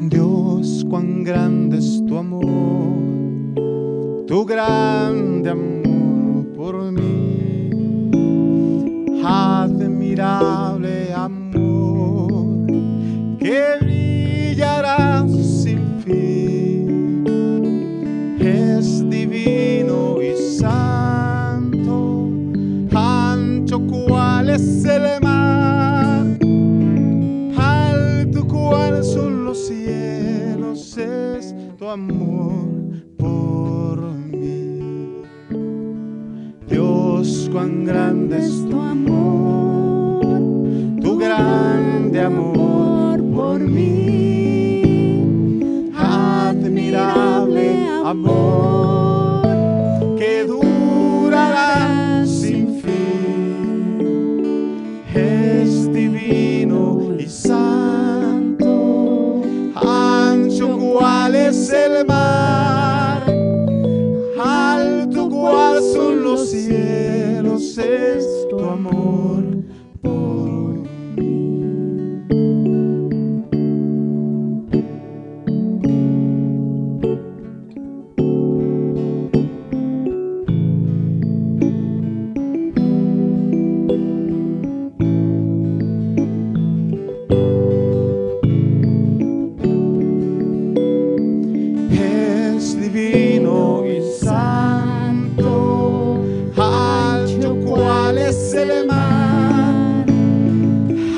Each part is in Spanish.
Dios, cuán grande es tu amor, tu grande amor por mí, admirable amor que brillará sin fin, es divino y santo, ancho cual es el mar, alto cual son los cielos, es tu amor por mí. Dios, cuán grande es tu amor, tu grande amor por mí, admirable amor que durará sin fin, es divino y santo, ancho cual es el mar, alto cual son los cielos, es tu amor por mí. Es divino y santo, alto cual es el mar,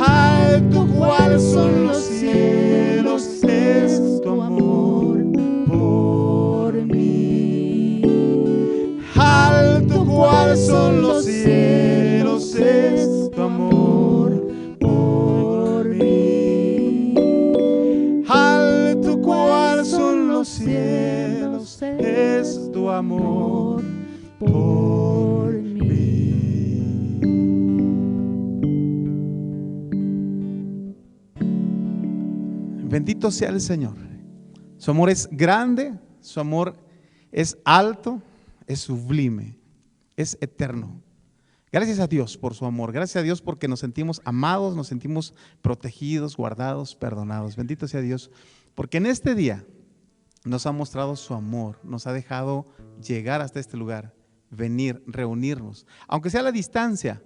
alto cual son los cielos, es tu amor por mí. Alto cual son los cielos, es tu amor por mí. Alto cual son los cielos, es tu amor por mí. Bendito sea el Señor. Su amor es grande, su amor es alto, es sublime, es eterno. Gracias a Dios por su amor, gracias a Dios porque nos sentimos amados, nos sentimos protegidos, guardados, perdonados. Bendito sea Dios porque en este día nos ha mostrado su amor, nos ha dejado llegar hasta este lugar, venir, reunirnos, aunque sea a la distancia,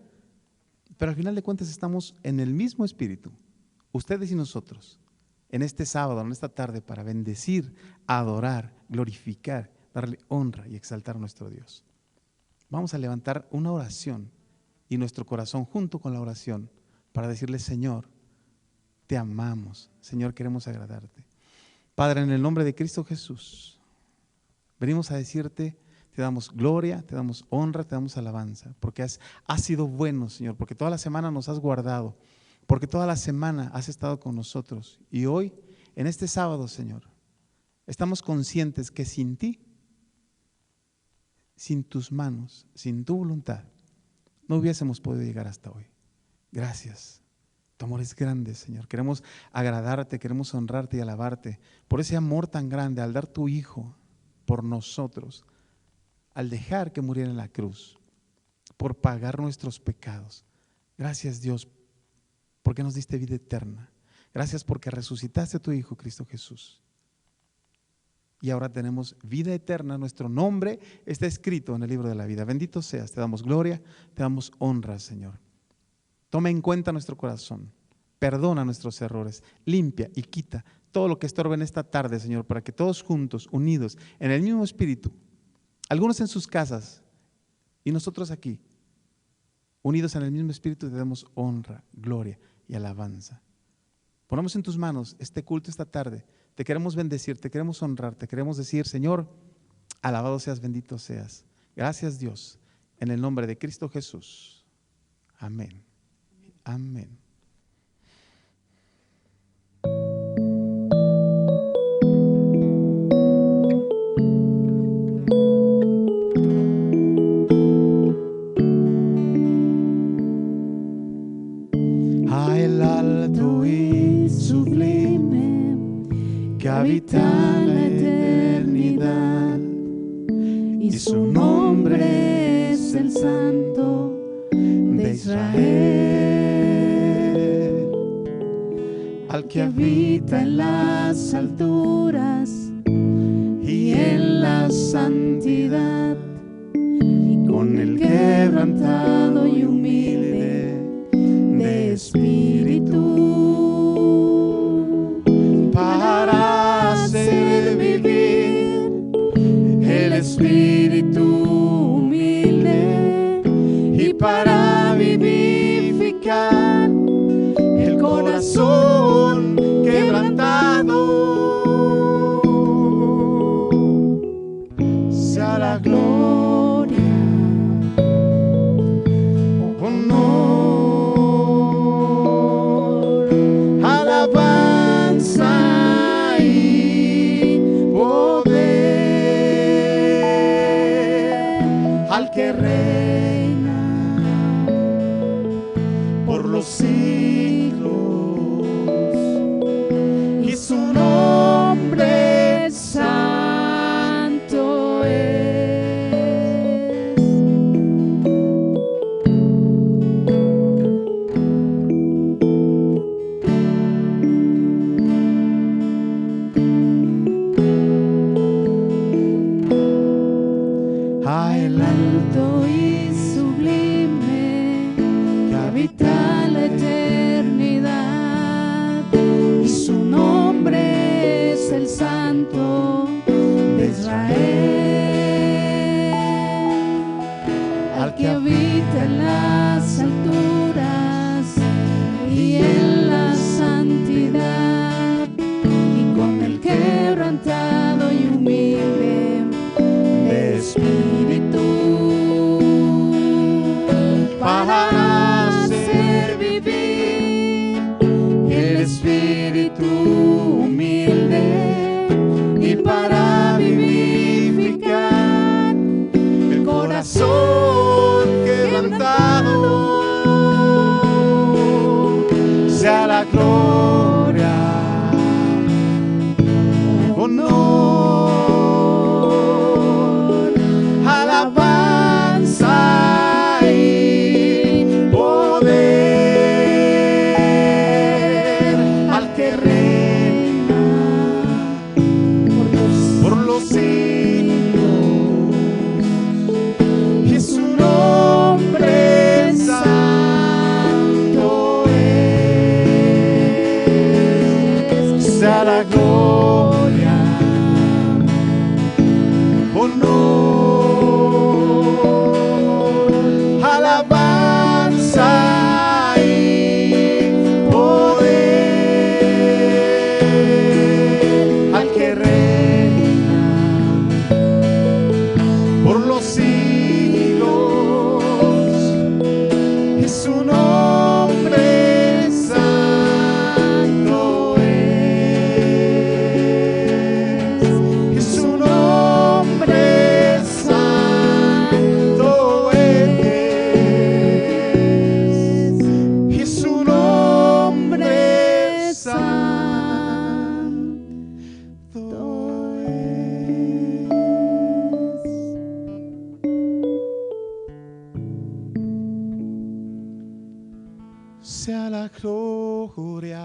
pero al final de cuentas estamos en el mismo espíritu, ustedes y nosotros, en este sábado, en esta tarde, para bendecir, adorar, glorificar, darle honra y exaltar a nuestro Dios. Vamos a levantar una oración y nuestro corazón junto con la oración para decirle: Señor, te amamos, Señor, queremos agradarte. Padre, en el nombre de Cristo Jesús, venimos a decirte, te damos gloria, te damos honra, te damos alabanza, porque has sido bueno, Señor, porque toda la semana nos has guardado, porque toda la semana has estado con nosotros. Y hoy, en este sábado, Señor, estamos conscientes que sin ti, sin tus manos, sin tu voluntad, no hubiésemos podido llegar hasta hoy. Gracias. Tu amor es grande, Señor. Queremos agradarte, queremos honrarte y alabarte por ese amor tan grande al dar tu Hijo por nosotros, al dejar que muriera en la cruz, por pagar nuestros pecados. Gracias, Dios, porque nos diste vida eterna. Gracias porque resucitaste a tu Hijo, Cristo Jesús. Y ahora tenemos vida eterna. Nuestro nombre está escrito en el libro de la vida. Bendito seas. Te damos gloria, te damos honra, Señor. Toma en cuenta nuestro corazón, perdona nuestros errores, limpia y quita todo lo que estorbe en esta tarde, Señor, para que todos juntos, unidos en el mismo espíritu, algunos en sus casas y nosotros aquí, unidos en el mismo espíritu, te damos honra, gloria y alabanza. Ponemos en tus manos este culto esta tarde. Te queremos bendecir, te queremos honrar, te queremos decir: Señor, alabado seas, bendito seas. Gracias, Dios, en el nombre de Cristo Jesús. Amén. Amén. A el alto y sublime que habita en la eternidad, y su nombre es el Santo de Israel. Al que habita en las alturas y en la santidad, y con el quebrantado y humilde de espíritu, para hacer vivir el espíritu humilde y para vivificar el corazón quebrantado. Sea la gloria, honor, alabanza y poder al que reina por los siglos, y su nombre santo es. A el alto y sublime que habita en la eternidad, y su nombre es el Santo de Israel, al que habita en las alturas y en la santidad, y con el quebrantado y humilde de espíritu, para hacer vivir el espíritu humilde y para vivificar el corazón quebrantado. Sea la gloria, honor, alabanza y poder al que reina por los siglos, y su nombre santo es. Sea la gloria, honor, alabanza y poder al que reina por los siglos, y su nombre santo es. Y su nombre santo es. Y su nombre santo es. Sea la gloria,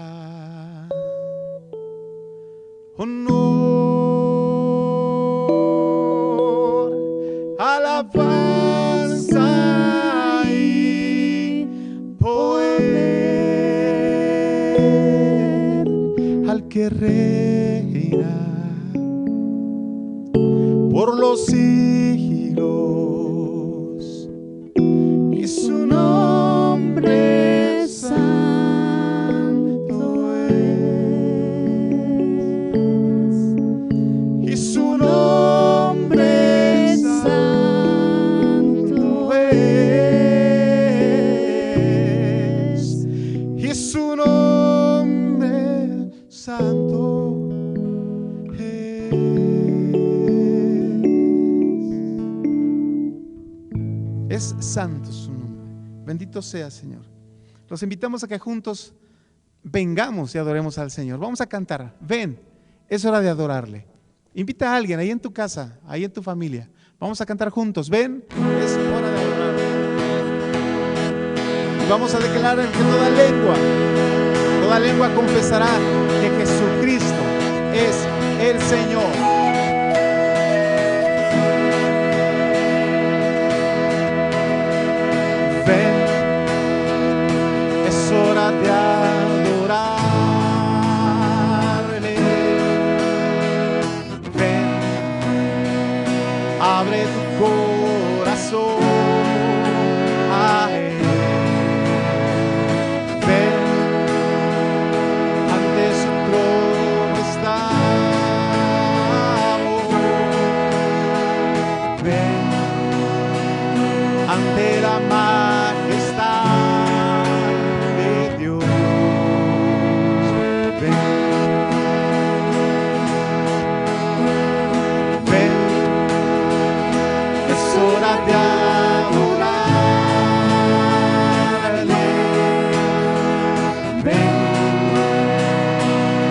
honor, alabanza y poder al que reina por los siglos, y su nombre santo es. Y su nombre santo es. Y su nombre santo es. Es santo su nombre. Bendito sea, Señor. Los invitamos a que juntos vengamos y adoremos al Señor. Vamos a cantar. Ven, es hora de adorarle. Invita a alguien ahí en tu casa, ahí en tu familia. Vamos a cantar juntos. Ven, es hora de adorarle. Y vamos a declarar que toda lengua Toda lengua confesará que Jesucristo es el Señor. Ven, es hora de adorarle. Ven, abre tu corazón a Él. Ven, ante su trono estamos. Ven, ante la majestad de Dios. Ven, ven, es hora de adorarle. Ven,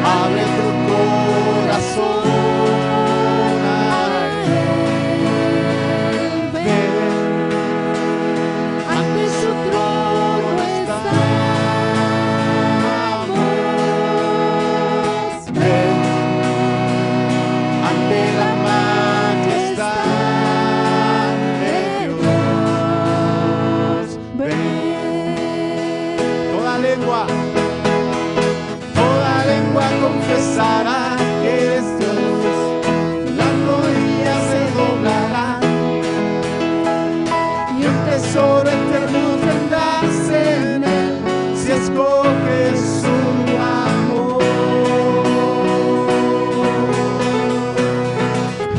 abre tu corazón a Él. Ven, ante su trono estamos. Ven, ante la majestad de Dios. Ven, toda lengua confesará que eres Dios. Las rodillas se doblarán y un tesoro eterno tendrás en Él si escoges su amor.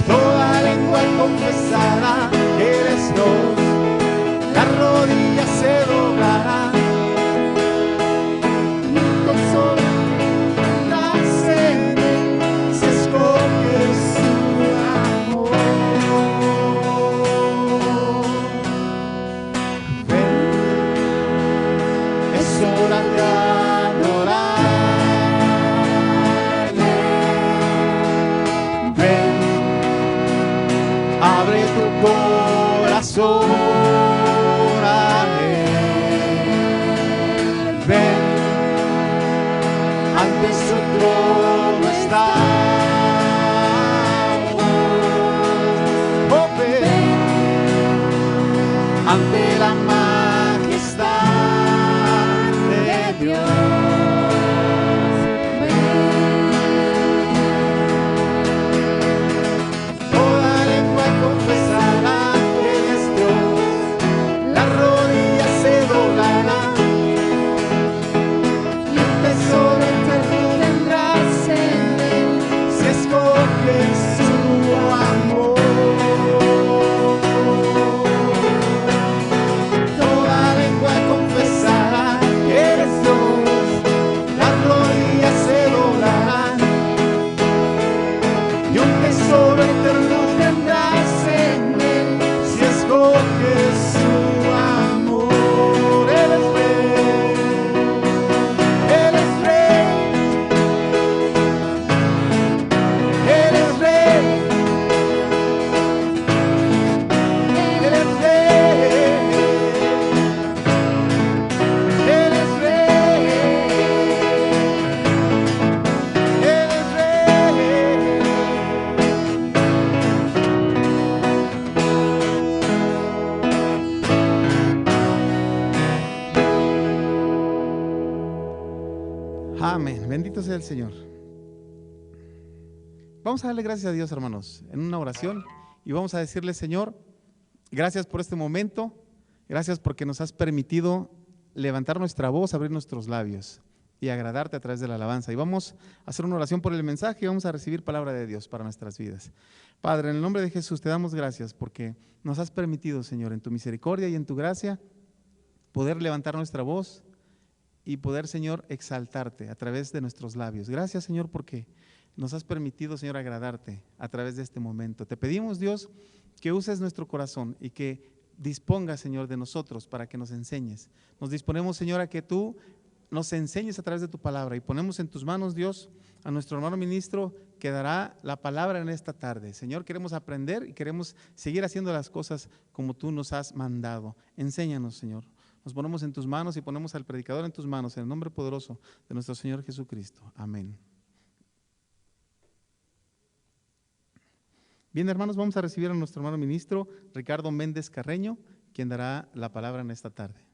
Toda lengua confesará que eres Dios. Las rodillas se doblarán y un tesoro tendrás en Él si escoges su amor. Ven, es hora de adorarle. Ven, abre tu corazón a Él. Ven, ante su trono estamos. Oh, ven, ante la majestad de Dios. Toda lengua confesará que eres Dios. Las rodillas se doblarán y un tesoro eterno tendrás en Él si escoges su amor. Toda lengua confesará que eres Dios. Las rodillas se doblarán y un tesoro eterno tendrás en Él si escoges su amor. Él es rey, Él es rey, Él es rey, Él es rey, Él es rey, Él es rey. Amén. Bendito sea el Señor. Vamos a darle gracias a Dios, hermanos, en una oración y vamos a decirle: Señor, gracias por este momento, gracias porque nos has permitido levantar nuestra voz, abrir nuestros labios y agradarte a través de la alabanza. Y vamos a hacer una oración por el mensaje y vamos a recibir palabra de Dios para nuestras vidas. Padre, en el nombre de Jesús te damos gracias porque nos has permitido, Señor, en tu misericordia y en tu gracia, poder levantar nuestra voz y poder, Señor, exaltarte a través de nuestros labios. Gracias, Señor, porque nos has permitido, Señor, agradarte a través de este momento. Te pedimos, Dios, que uses nuestro corazón y que dispongas, Señor, de nosotros para que nos enseñes. Nos disponemos, Señor, a que tú nos enseñes a través de tu palabra y ponemos en tus manos, Dios, a nuestro hermano ministro que dará la palabra en esta tarde. Señor, queremos aprender y queremos seguir haciendo las cosas como tú nos has mandado. Enséñanos, Señor. Nos ponemos en tus manos y ponemos al predicador en tus manos, en el nombre poderoso de nuestro Señor Jesucristo. Amén. Bien, hermanos, vamos a recibir a nuestro hermano ministro Ricardo Méndez Carreño, quien dará la palabra en esta tarde.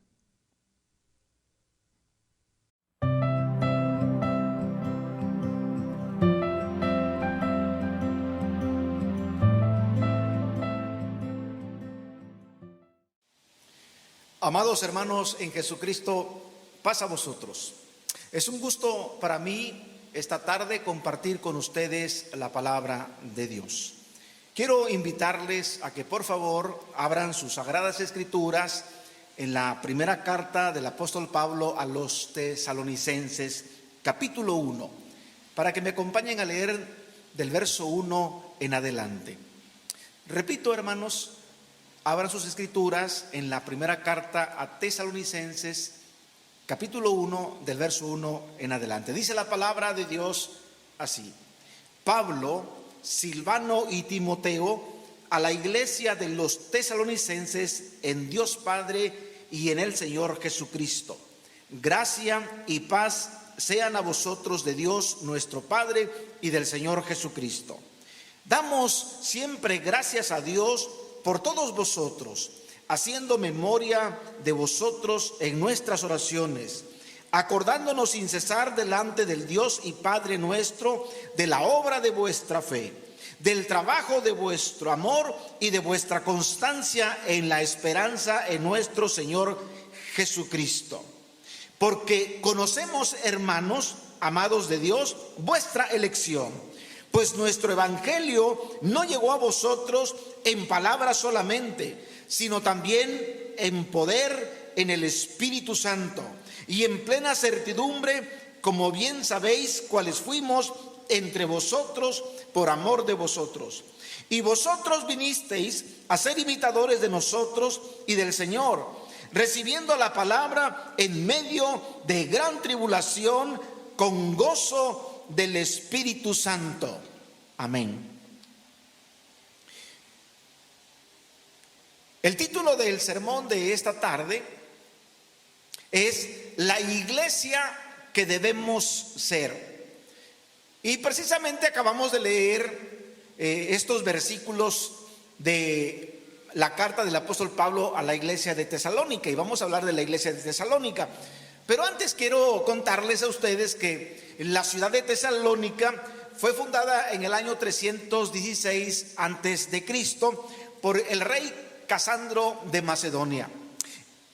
Amados hermanos en Jesucristo, paz a vosotros. Es un gusto para mí esta tarde compartir con ustedes la palabra de Dios. Quiero invitarles a que por favor abran sus sagradas escrituras en la primera carta del apóstol Pablo a los tesalonicenses, capítulo 1, para que me acompañen a leer del verso 1 en adelante. Repito, hermanos, abran sus escrituras en la primera carta a Tesalonicenses, capítulo 1, del verso 1 en adelante. Dice la palabra de Dios así: Pablo, Silvano y Timoteo, a la iglesia de los tesalonicenses en Dios Padre y en el Señor Jesucristo. Gracia y paz sean a vosotros de Dios nuestro Padre y del Señor Jesucristo. Damos siempre gracias a Dios por todos vosotros, haciendo memoria de vosotros en nuestras oraciones, acordándonos sin cesar delante del Dios y Padre nuestro de la obra de vuestra fe, del trabajo de vuestro amor y de vuestra constancia en la esperanza en nuestro Señor Jesucristo. Porque conocemos, hermanos, amados de Dios, vuestra elección. Pues nuestro evangelio no llegó a vosotros en palabras solamente, sino también en poder, en el Espíritu Santo y en plena certidumbre, como bien sabéis cuáles fuimos entre vosotros por amor de vosotros. Y vosotros vinisteis a ser imitadores de nosotros y del Señor, recibiendo la palabra en medio de gran tribulación con gozo del Espíritu Santo. Amén. El título del sermón de esta tarde es La iglesia que debemos ser. Y precisamente acabamos de leer estos versículos de la carta del apóstol Pablo a la iglesia de Tesalónica, y vamos a hablar de la iglesia de Tesalónica. Pero antes quiero contarles a ustedes que la ciudad de Tesalónica fue fundada en el año 316 antes de Cristo por el rey Casandro de Macedonia.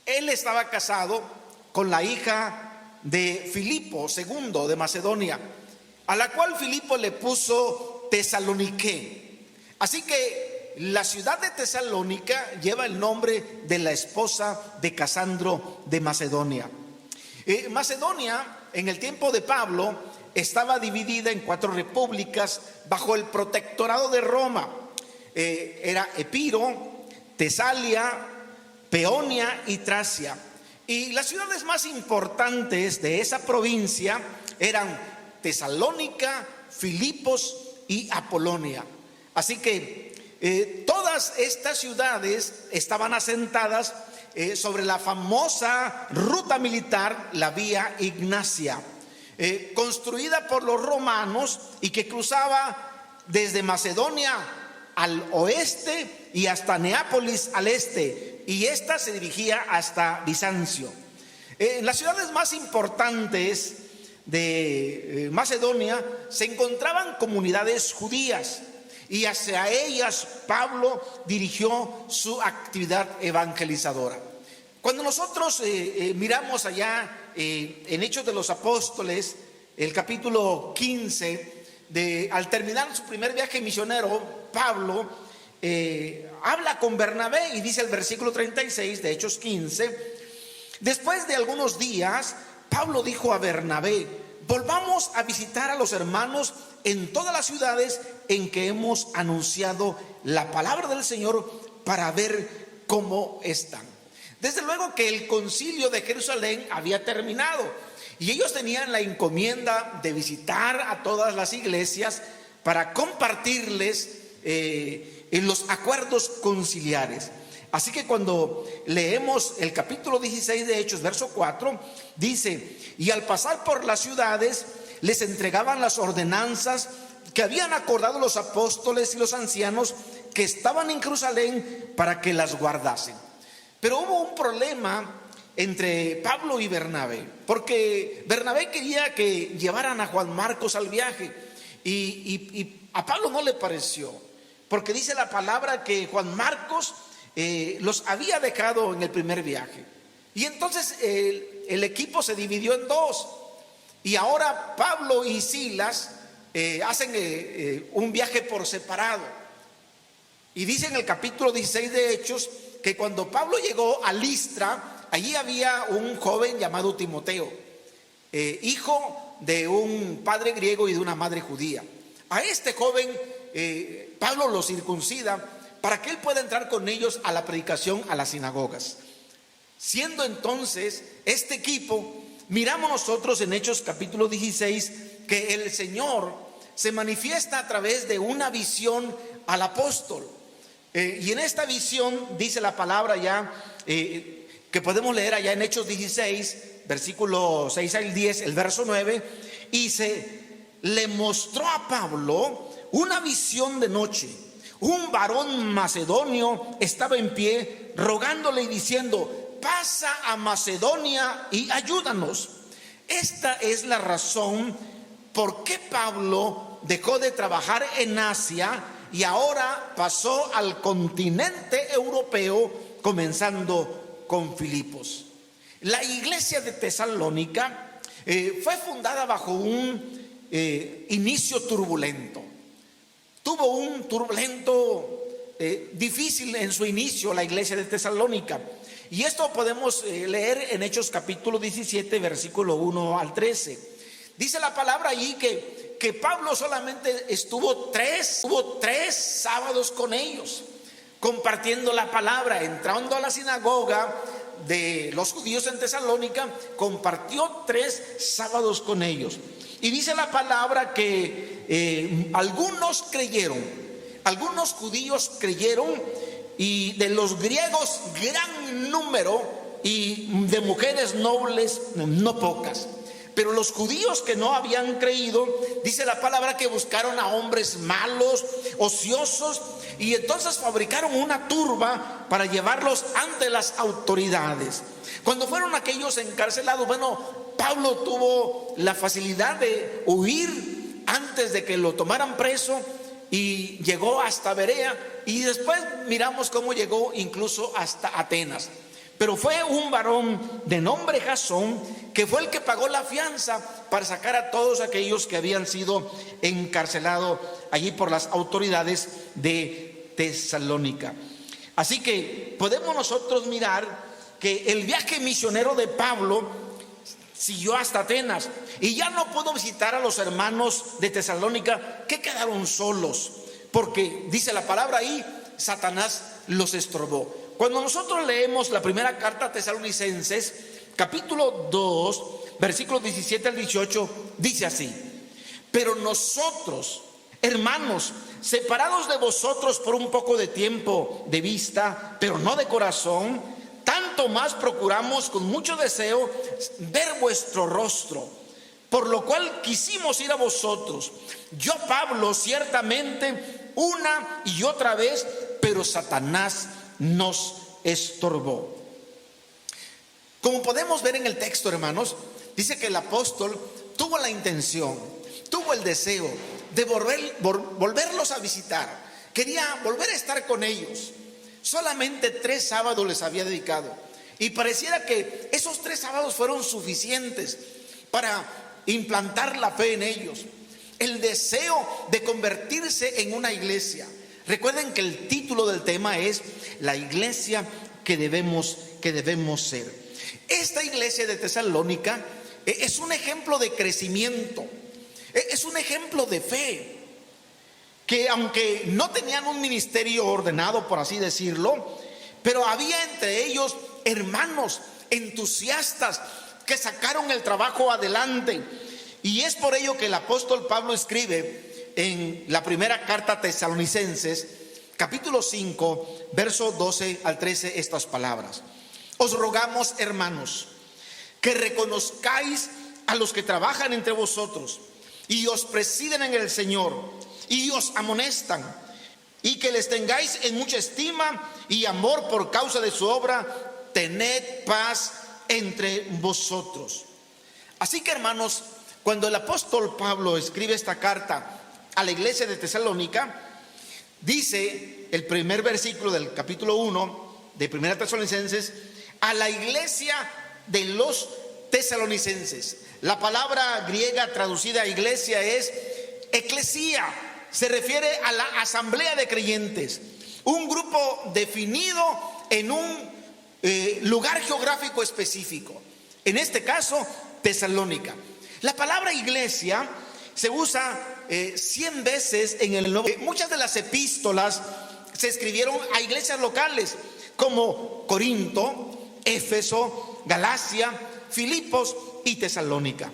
Él estaba casado con la hija de Filipo II de Macedonia, a la cual Filipo le puso Tesalonique. Así que la ciudad de Tesalónica lleva el nombre de la esposa de Casandro de Macedonia. Macedonia, en el tiempo de Pablo, estaba dividida en 4 repúblicas bajo el protectorado de Roma. Era Epiro, Tesalia, Peonia y Tracia. Y las ciudades más importantes de esa provincia eran Tesalónica, Filipos y Apolonia. Así que todas estas ciudades estaban asentadas sobre la famosa ruta militar, la Vía Ignacia, construida por los romanos y que cruzaba desde Macedonia al oeste y hasta Neápolis al este, y esta se dirigía hasta Bizancio. En las ciudades más importantes de Macedonia se encontraban comunidades judías, y hacia ellas Pablo dirigió su actividad evangelizadora. Cuando nosotros miramos allá en Hechos de los Apóstoles, el capítulo 15, al terminar su primer viaje misionero, Pablo habla con Bernabé y dice el versículo 36 de Hechos 15: después de algunos días, Pablo dijo a Bernabé: volvamos a visitar a los hermanos en todas las ciudades en que hemos anunciado la palabra del Señor para ver cómo están. Desde luego que el concilio de Jerusalén había terminado y ellos tenían la encomienda de visitar a todas las iglesias para compartirles en los acuerdos conciliares. Así que cuando leemos el capítulo 16 de Hechos, verso 4, dice: y al pasar por las ciudades les entregaban las ordenanzas que habían acordado los apóstoles y los ancianos que estaban en Jerusalén para que las guardasen. Pero hubo un problema entre Pablo y Bernabé, porque Bernabé quería que llevaran a Juan Marcos al viaje y a Pablo no le pareció, porque dice la palabra que Juan Marcos los había dejado en el primer viaje. Y entonces el equipo se dividió en dos, y ahora Pablo y Silas hacen un viaje por separado. Y dice en el capítulo 16 de Hechos que cuando Pablo llegó a Listra, allí había un joven llamado Timoteo, hijo de un padre griego y de una madre judía. A este joven Pablo lo circuncida para que él pueda entrar con ellos a la predicación a las sinagogas. Siendo entonces este equipo, miramos nosotros en Hechos capítulo 16 que el Señor se manifiesta a través de una visión al apóstol. Y en esta visión dice la palabra ya, que podemos leer allá en Hechos 16, versículo 6 al 10, el verso 9, y se le mostró a Pablo una visión de noche. Un varón macedonio estaba en pie rogándole y diciendo: pasa a Macedonia y ayúdanos. Esta es la razón por qué Pablo dejó de trabajar en Asia y ahora pasó al continente europeo, comenzando con Filipos. La iglesia de Tesalónica fue fundada bajo un inicio turbulento. Tuvo un turbulento difícil en su inicio la iglesia de Tesalónica. Y esto podemos leer en Hechos capítulo 17, versículo 1 al 13. Dice la palabra allí que Pablo solamente estuvo tres sábados con ellos, compartiendo la palabra, entrando a la sinagoga de los judíos en Tesalónica, compartió 3 sábados con ellos. Y dice la palabra que algunos creyeron, algunos judíos creyeron, y de los griegos gran número, y de mujeres nobles no pocas. Pero los judíos que no habían creído, dice la palabra que buscaron a hombres malos, ociosos, y entonces fabricaron una turba para llevarlos ante las autoridades. Cuando fueron aquellos encarcelados, Pablo tuvo la facilidad de huir antes de que lo tomaran preso y llegó hasta Berea, y después miramos cómo llegó incluso hasta Atenas. Pero fue un varón de nombre Jasón que fue el que pagó la fianza para sacar a todos aquellos que habían sido encarcelados allí por las autoridades de Tesalónica. Así que podemos nosotros mirar que el viaje misionero de Pablo siguió hasta Atenas, y ya no pudo visitar a los hermanos de Tesalónica, que quedaron solos, porque dice la palabra ahí, Satanás los estorbó. Cuando nosotros leemos la primera carta a Tesalonicenses, capítulo 2, versículos 17 al 18, dice así: pero nosotros, hermanos, separados de vosotros por un poco de tiempo de vista, pero no de corazón, tanto más procuramos con mucho deseo ver vuestro rostro, por lo cual quisimos ir a vosotros. Yo, Pablo, ciertamente una y otra vez, pero Satanás nos estorbó. Como podemos ver en el texto, hermanos, dice que el apóstol tuvo la intención, tuvo el deseo de volverlos a visitar. Quería volver a estar con ellos. Solamente 3 sábados les había dedicado, y pareciera que esos 3 sábados fueron suficientes para implantar la fe en ellos, el deseo de convertirse en una iglesia. Recuerden que el título del tema es la iglesia que debemos ser. Esta iglesia de Tesalónica es un ejemplo de crecimiento, es un ejemplo de fe, que aunque no tenían un ministerio ordenado, por así decirlo, pero había entre ellos hermanos entusiastas que sacaron el trabajo adelante. Y es por ello que el apóstol Pablo escribe en la primera carta a Tesalonicenses, capítulo 5, verso 12 al 13, estas palabras: os rogamos, hermanos, que reconozcáis a los que trabajan entre vosotros y os presiden en el Señor y os amonestan, y que les tengáis en mucha estima y amor por causa de su obra. Tened paz entre vosotros. Así que, hermanos, cuando el apóstol Pablo escribe esta carta a la iglesia de Tesalónica, dice el primer versículo del capítulo 1 de 1 Tesalonicenses: a la iglesia de los tesalonicenses. La palabra griega traducida a iglesia es eclesía. Se refiere a la asamblea de creyentes, un grupo definido en un lugar geográfico específico. En este caso, Tesalónica. La palabra iglesia se usa 100 veces en el Nuevo. Muchas de las epístolas se escribieron a iglesias locales como Corinto, Éfeso, Galacia, Filipos y Tesalónica.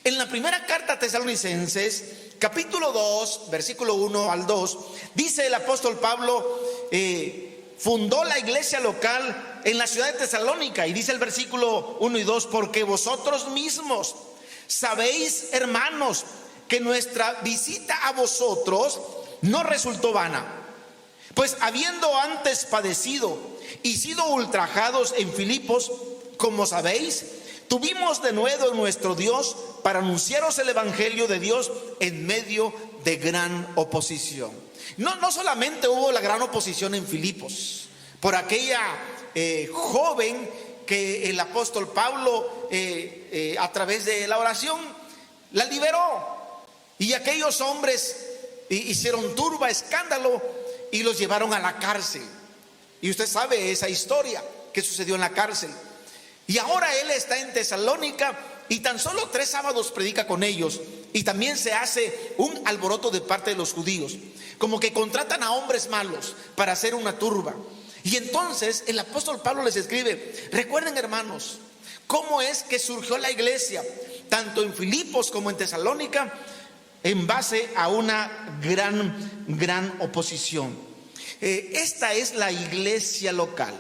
En la primera carta a Tesalonicenses, capítulo 2, versículo 1 al 2, dice el apóstol Pablo, fundó la iglesia local en la ciudad de Tesalónica, y dice el versículo 1 y 2: porque vosotros mismos sabéis, hermanos, que nuestra visita a vosotros no resultó vana, pues habiendo antes padecido y sido ultrajados en Filipos, como sabéis, tuvimos de nuevo nuestro Dios para anunciaros el evangelio de Dios en medio de gran oposición. No solamente hubo la gran oposición en Filipos por aquella joven que el apóstol Pablo a través de la oración la liberó, y aquellos hombres hicieron turba, escándalo, y los llevaron a la cárcel. Y usted sabe esa historia que sucedió en la cárcel. Y ahora él está en Tesalónica y tan solo 3 sábados predica con ellos, y también se hace un alboroto de parte de los judíos, como que contratan a hombres malos para hacer una turba. Y entonces el apóstol Pablo les escribe: recuerden, hermanos, cómo es que surgió la iglesia tanto en Filipos como en Tesalónica, en base a una gran oposición. Esta es la iglesia local.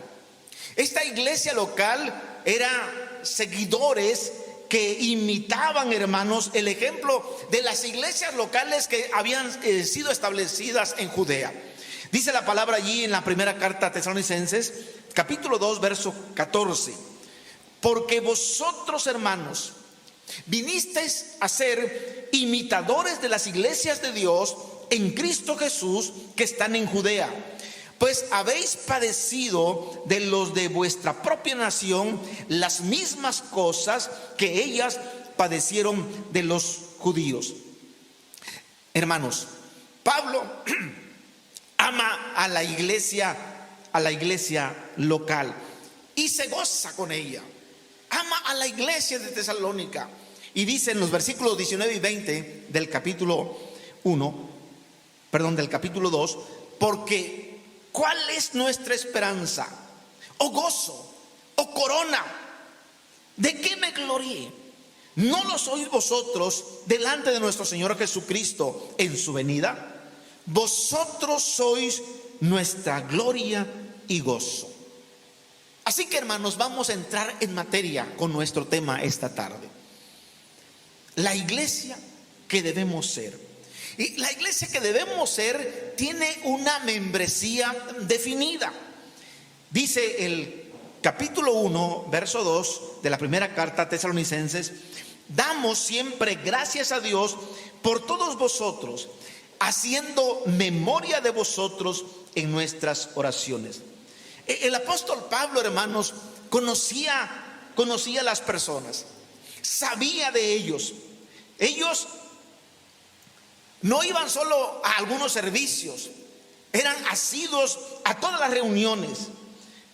Esta iglesia local era seguidores que imitaban, hermanos, el ejemplo de las iglesias locales que habían sido establecidas en Judea. Dice la palabra allí en la primera carta a Tesalonicenses, capítulo 2, verso 14: porque vosotros, hermanos, vinisteis a ser imitadores de las iglesias de Dios en Cristo Jesús que están en Judea, pues habéis padecido de los de vuestra propia nación las mismas cosas que ellas padecieron de los judíos. Hermanos, Pablo ama a la iglesia local y se goza con ella. Ama a la iglesia de Tesalónica, y dice en los versículos 19 y 20 del capítulo 2: porque ¿cuál es nuestra esperanza, o gozo, o corona? ¿De qué me glorié? ¿No lo sois vosotros delante de nuestro Señor Jesucristo en su venida? Vosotros sois nuestra gloria y gozo. Así que, hermanos, vamos a entrar en materia con nuestro tema esta tarde: la iglesia que debemos ser. Y la iglesia que debemos ser tiene una membresía definida. Dice el capítulo 1, verso 2 de la primera carta a Tesalonicenses: damos siempre gracias a Dios por todos vosotros, haciendo memoria de vosotros en nuestras oraciones. El apóstol Pablo, hermanos, conocía a las personas, sabía de ellos. Ellos no iban solo a algunos servicios, eran asiduos a todas las reuniones,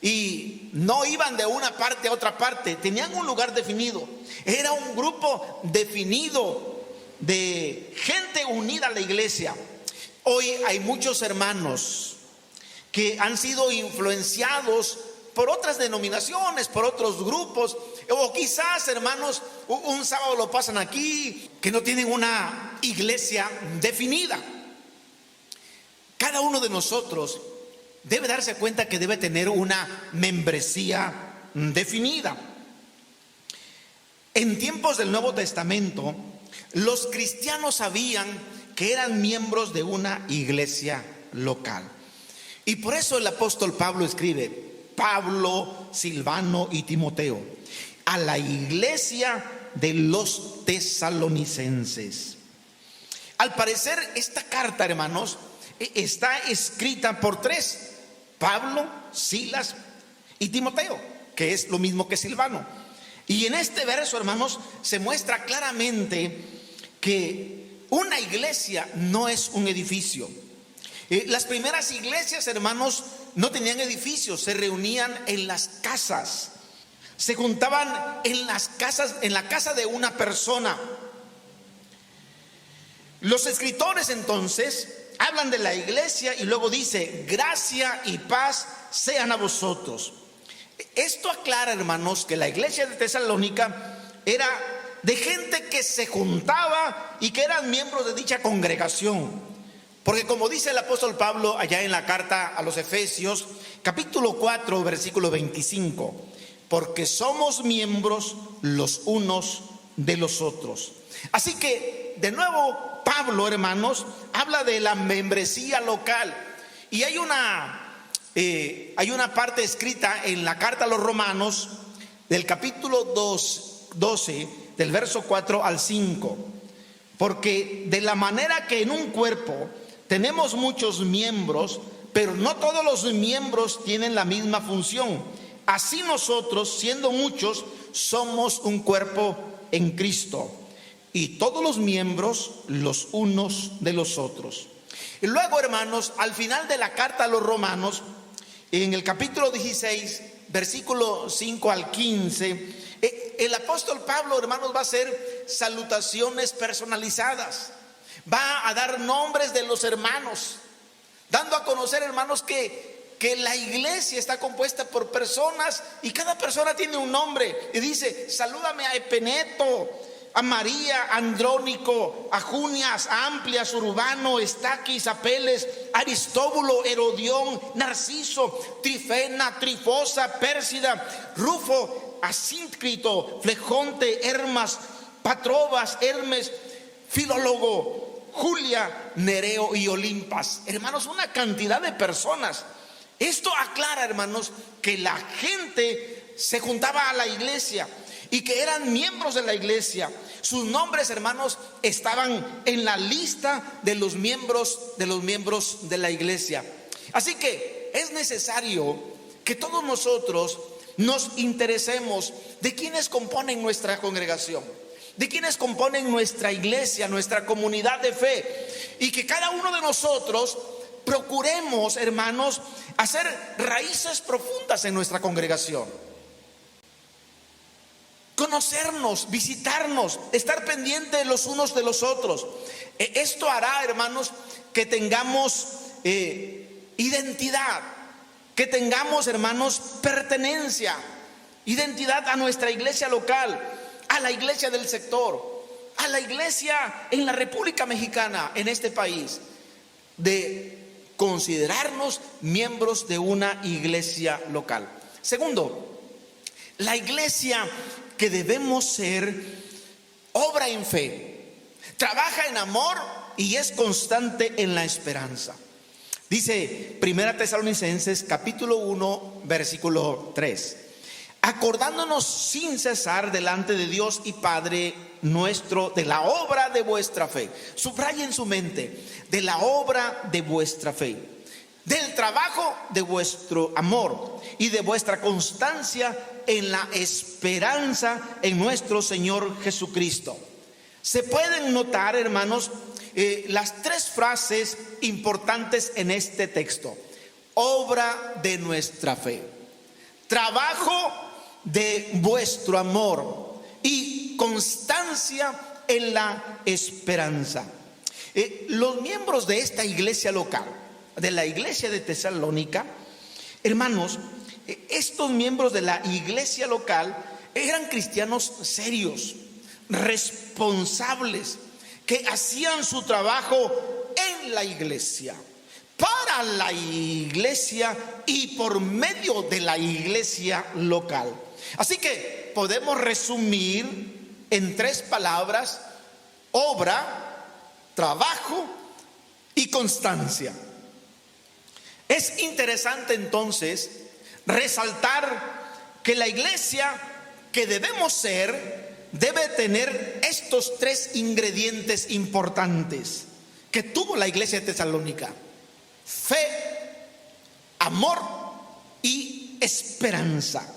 y no iban de una parte a otra parte, tenían un lugar definido. Era un grupo definido de gente unida a la iglesia. Hoy hay muchos hermanos que han sido influenciados por otras denominaciones, por otros grupos, o quizás, hermanos, un sábado lo pasan aquí, que no tienen una iglesia definida. Cada cada uno de nosotros debe darse cuenta que debe tener una membresía definida. En tiempos del Nuevo Testamento, los cristianos sabían que eran miembros de una iglesia local. Y por eso el apóstol Pablo escribe: Pablo, Silvano y Timoteo, a la iglesia de los tesalonicenses. Al parecer, esta carta, hermanos, está escrita por tres: Pablo, Silas y Timoteo, que es lo mismo que Silvano. Y en este verso, hermanos, se muestra claramente que una iglesia no es un edificio. Las primeras iglesias, hermanos, no tenían edificios, se reunían en las casas, se juntaban en las casas, en la casa de una persona. Los escritores entonces hablan de la iglesia y luego dice: gracia y paz sean a vosotros. Esto aclara, hermanos, que la iglesia de Tesalónica era de gente que se juntaba y que eran miembros de dicha congregación. Porque como dice el apóstol Pablo allá en la carta a los Efesios, capítulo 4, versículo 25, porque somos miembros los unos de los otros. Así que, de nuevo, Pablo, hermanos, habla de la membresía local. Y hay una parte escrita en la carta a los Romanos, del capítulo 12, del verso 4 al 5. Porque de la manera que en un cuerpo tenemos muchos miembros, pero no todos los miembros tienen la misma función. Así nosotros, siendo muchos, somos un cuerpo en Cristo, y todos los miembros los unos de los otros. Y luego, hermanos, al final de la carta a los Romanos, en el capítulo 16, versículo 5 al 15, el apóstol Pablo, hermanos, va a hacer salutaciones personalizadas. Va a dar nombres de los hermanos, dando a conocer, hermanos, que la iglesia está compuesta por personas y cada persona tiene un nombre. Y dice: salúdame a Epeneto, a María, a Andrónico, a Junias, a Amplias, Urbano, Estaquis, Apeles, Aristóbulo, Herodión, Narciso, Trifena, Trifosa, Pérsida, Rufo, Asíncrito, Flegonte, Hermas, Patrobas, Hermes, Filólogo, Julia, Nereo y Olimpas. Hermanos, una cantidad de personas. Esto aclara, hermanos, que la gente se juntaba a la iglesia y que eran miembros de la iglesia. Sus nombres, hermanos, estaban en la lista de los miembros de la iglesia. Así que es necesario que todos nosotros nos interesemos de quienes componen nuestra congregación, de quienes componen nuestra iglesia, nuestra comunidad de fe, y que cada uno de nosotros procuremos, hermanos, hacer raíces profundas en nuestra congregación, conocernos, visitarnos, estar pendientes los unos de los otros. Esto hará, hermanos, que tengamos identidad, que tengamos, hermanos, pertenencia, identidad a nuestra iglesia local, a la iglesia del sector, a la iglesia en la República Mexicana, en este país, de considerarnos miembros de una iglesia local. Segundo, la iglesia que debemos ser obra en fe, trabaja en amor y es constante en la esperanza. Dice 1 Tesalonicenses capítulo 1 versículo 3: acordándonos sin cesar delante de Dios y Padre nuestro de la obra de vuestra fe. Subraya en su mente: de la obra de vuestra fe, del trabajo de vuestro amor y de vuestra constancia en la esperanza en nuestro Señor Jesucristo. Se pueden notar, hermanos, las tres frases importantes en este texto: obra de nuestra fe, trabajo de vuestro amor y constancia en la esperanza. Los miembros de esta iglesia local, de la iglesia de Tesalónica, hermanos, estos miembros de la iglesia local eran cristianos serios, responsables, que hacían su trabajo en la iglesia para a la iglesia y por medio de la iglesia local. Así que podemos resumir en 3 palabras: obra, trabajo y constancia. Es interesante entonces resaltar que la iglesia que debemos ser debe tener estos 3 ingredientes importantes que tuvo la iglesia de Tesalónica: fe, amor y esperanza.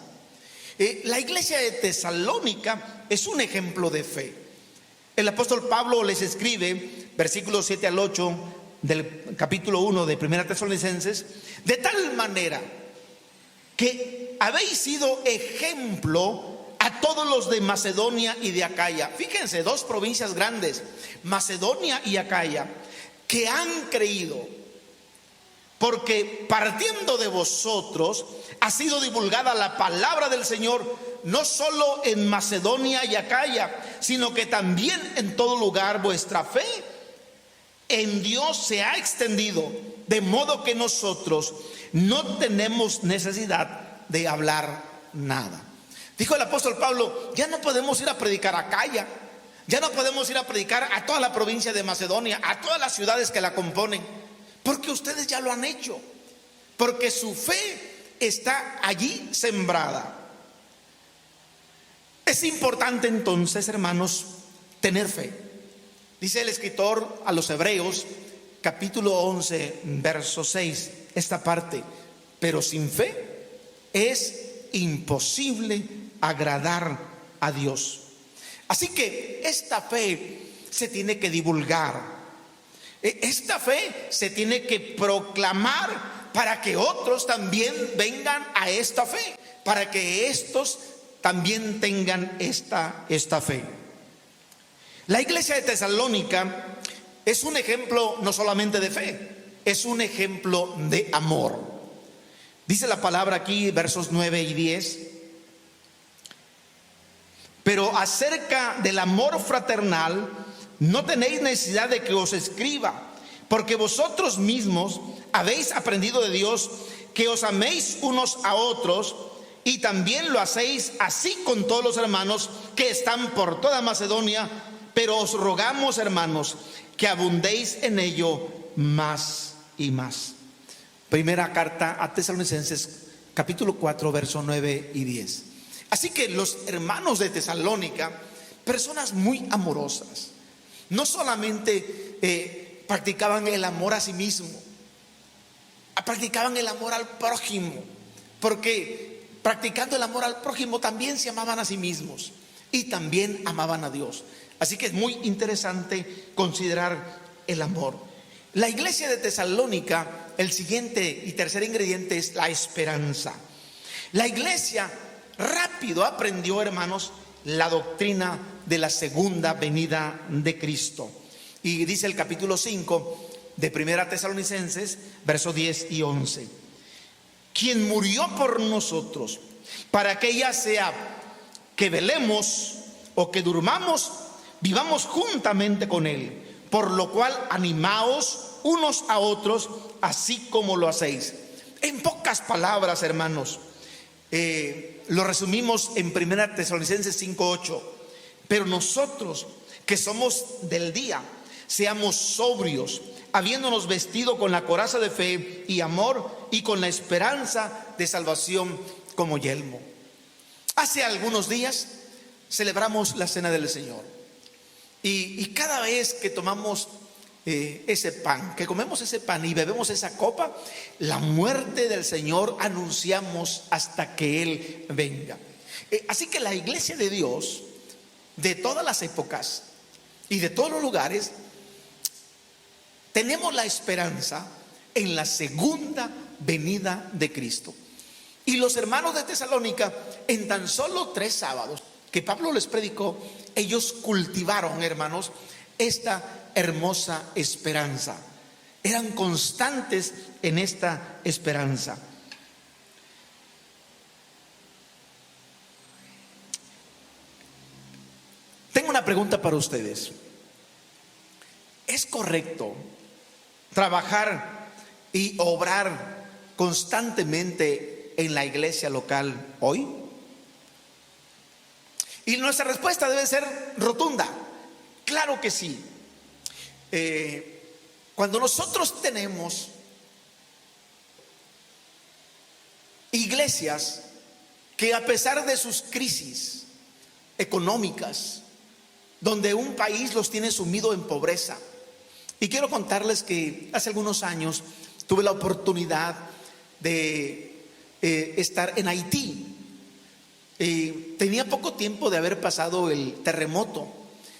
La iglesia de Tesalónica es un ejemplo de fe. El apóstol Pablo les escribe, versículos 7 al 8 del capítulo 1 de 1 Tesalonicenses: de tal manera que habéis sido ejemplo a todos los de Macedonia y de Acaya. Fíjense, 2 provincias grandes, Macedonia y Acaya, que han creído, porque partiendo de vosotros ha sido divulgada la palabra del Señor, no solo en Macedonia y Acaya, sino que también en todo lugar vuestra fe en Dios se ha extendido, de modo que nosotros no tenemos necesidad de hablar nada. Dijo el apóstol Pablo: ya no podemos ir a predicar a Acaya, ya no podemos ir a predicar a toda la provincia de Macedonia, a todas las ciudades que la componen, porque ustedes ya lo han hecho, porque su fe está allí sembrada. Es importante entonces, hermanos, tener fe. Dice el escritor a los Hebreos, capítulo 11, verso 6, esta parte: pero sin fe es imposible agradar a Dios. Así que esta fe se tiene que divulgar, esta fe se tiene que proclamar para que otros también vengan a esta fe, para que estos también tengan esta fe. La iglesia de Tesalónica es un ejemplo no solamente de fe, es un ejemplo de amor. Dice la palabra aquí, versos 9 y 10: pero acerca del amor fraternal no tenéis necesidad de que os escriba, porque vosotros mismos habéis aprendido de Dios que os améis unos a otros, y también lo hacéis así con todos los hermanos que están por toda Macedonia. Pero os rogamos, hermanos, que abundéis en ello más y más. Primera carta a Tesalonicenses, capítulo 4, verso 9 y 10. Así que los hermanos de Tesalónica, personas muy amorosas, no solamente practicaban el amor a sí mismo, practicaban el amor al prójimo, porque practicando el amor al prójimo también se amaban a sí mismos y también amaban a Dios. Así que es muy interesante considerar el amor. La iglesia de Tesalónica, el siguiente y tercer ingrediente es la esperanza. La iglesia rápido aprendió, hermanos, la doctrina de la segunda venida de Cristo. Y dice el capítulo 5 de 1 Tesalonicenses, versos 10 y 11: quien murió por nosotros, para que ya sea que velemos o que durmamos, vivamos juntamente con él, por lo cual animaos unos a otros, así como lo hacéis. En pocas palabras, hermanos, lo resumimos en 1 Tesalonicenses 5:8: pero nosotros que somos del día, seamos sobrios, habiéndonos vestido con la coraza de fe y amor, y con la esperanza de salvación como yelmo. Hace algunos días celebramos la cena del Señor, y cada vez que tomamos ese pan, que comemos ese pan y bebemos esa copa, la muerte del Señor anunciamos hasta que Él venga. Así que la iglesia de Dios, de todas las épocas y de todos los lugares, tenemos la esperanza en la segunda venida de Cristo. Y los hermanos de Tesalónica, en tan solo 3 sábados que Pablo les predicó, ellos cultivaron, hermanos, esta hermosa esperanza. Eran constantes en esta esperanza. Tengo una pregunta para ustedes. ¿Es correcto trabajar y obrar constantemente en la iglesia local hoy? Y nuestra respuesta debe ser rotunda: claro que sí. Cuando nosotros tenemos iglesias que, a pesar de sus crisis económicas, donde un país los tiene sumido en pobreza, y quiero contarles que hace algunos años tuve la oportunidad de estar en Haití. Tenía poco tiempo de haber pasado el terremoto,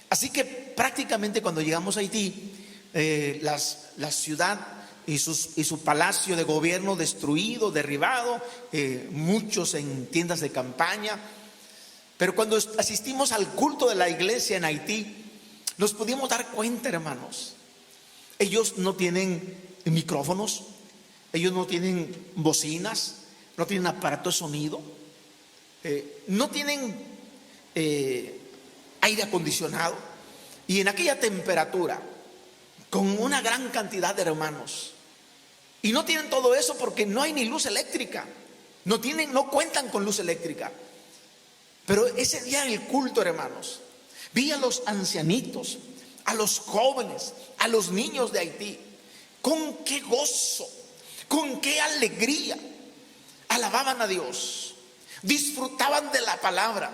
así que prácticamente cuando llegamos a Haití, la ciudad y su palacio de gobierno destruido, derribado, muchos en tiendas de campaña. Pero cuando asistimos al culto de la iglesia en Haití, nos pudimos dar cuenta, hermanos, ellos no tienen micrófonos, ellos no tienen bocinas, no tienen aparato de sonido, no tienen aire acondicionado, y en aquella temperatura, con una gran cantidad de hermanos, y no tienen todo eso porque no hay ni luz eléctrica, no cuentan con luz eléctrica. Pero ese día en el culto, hermanos, vi a los ancianitos, a los jóvenes, a los niños de Haití, con qué gozo, con qué alegría alababan a Dios, disfrutaban de la palabra.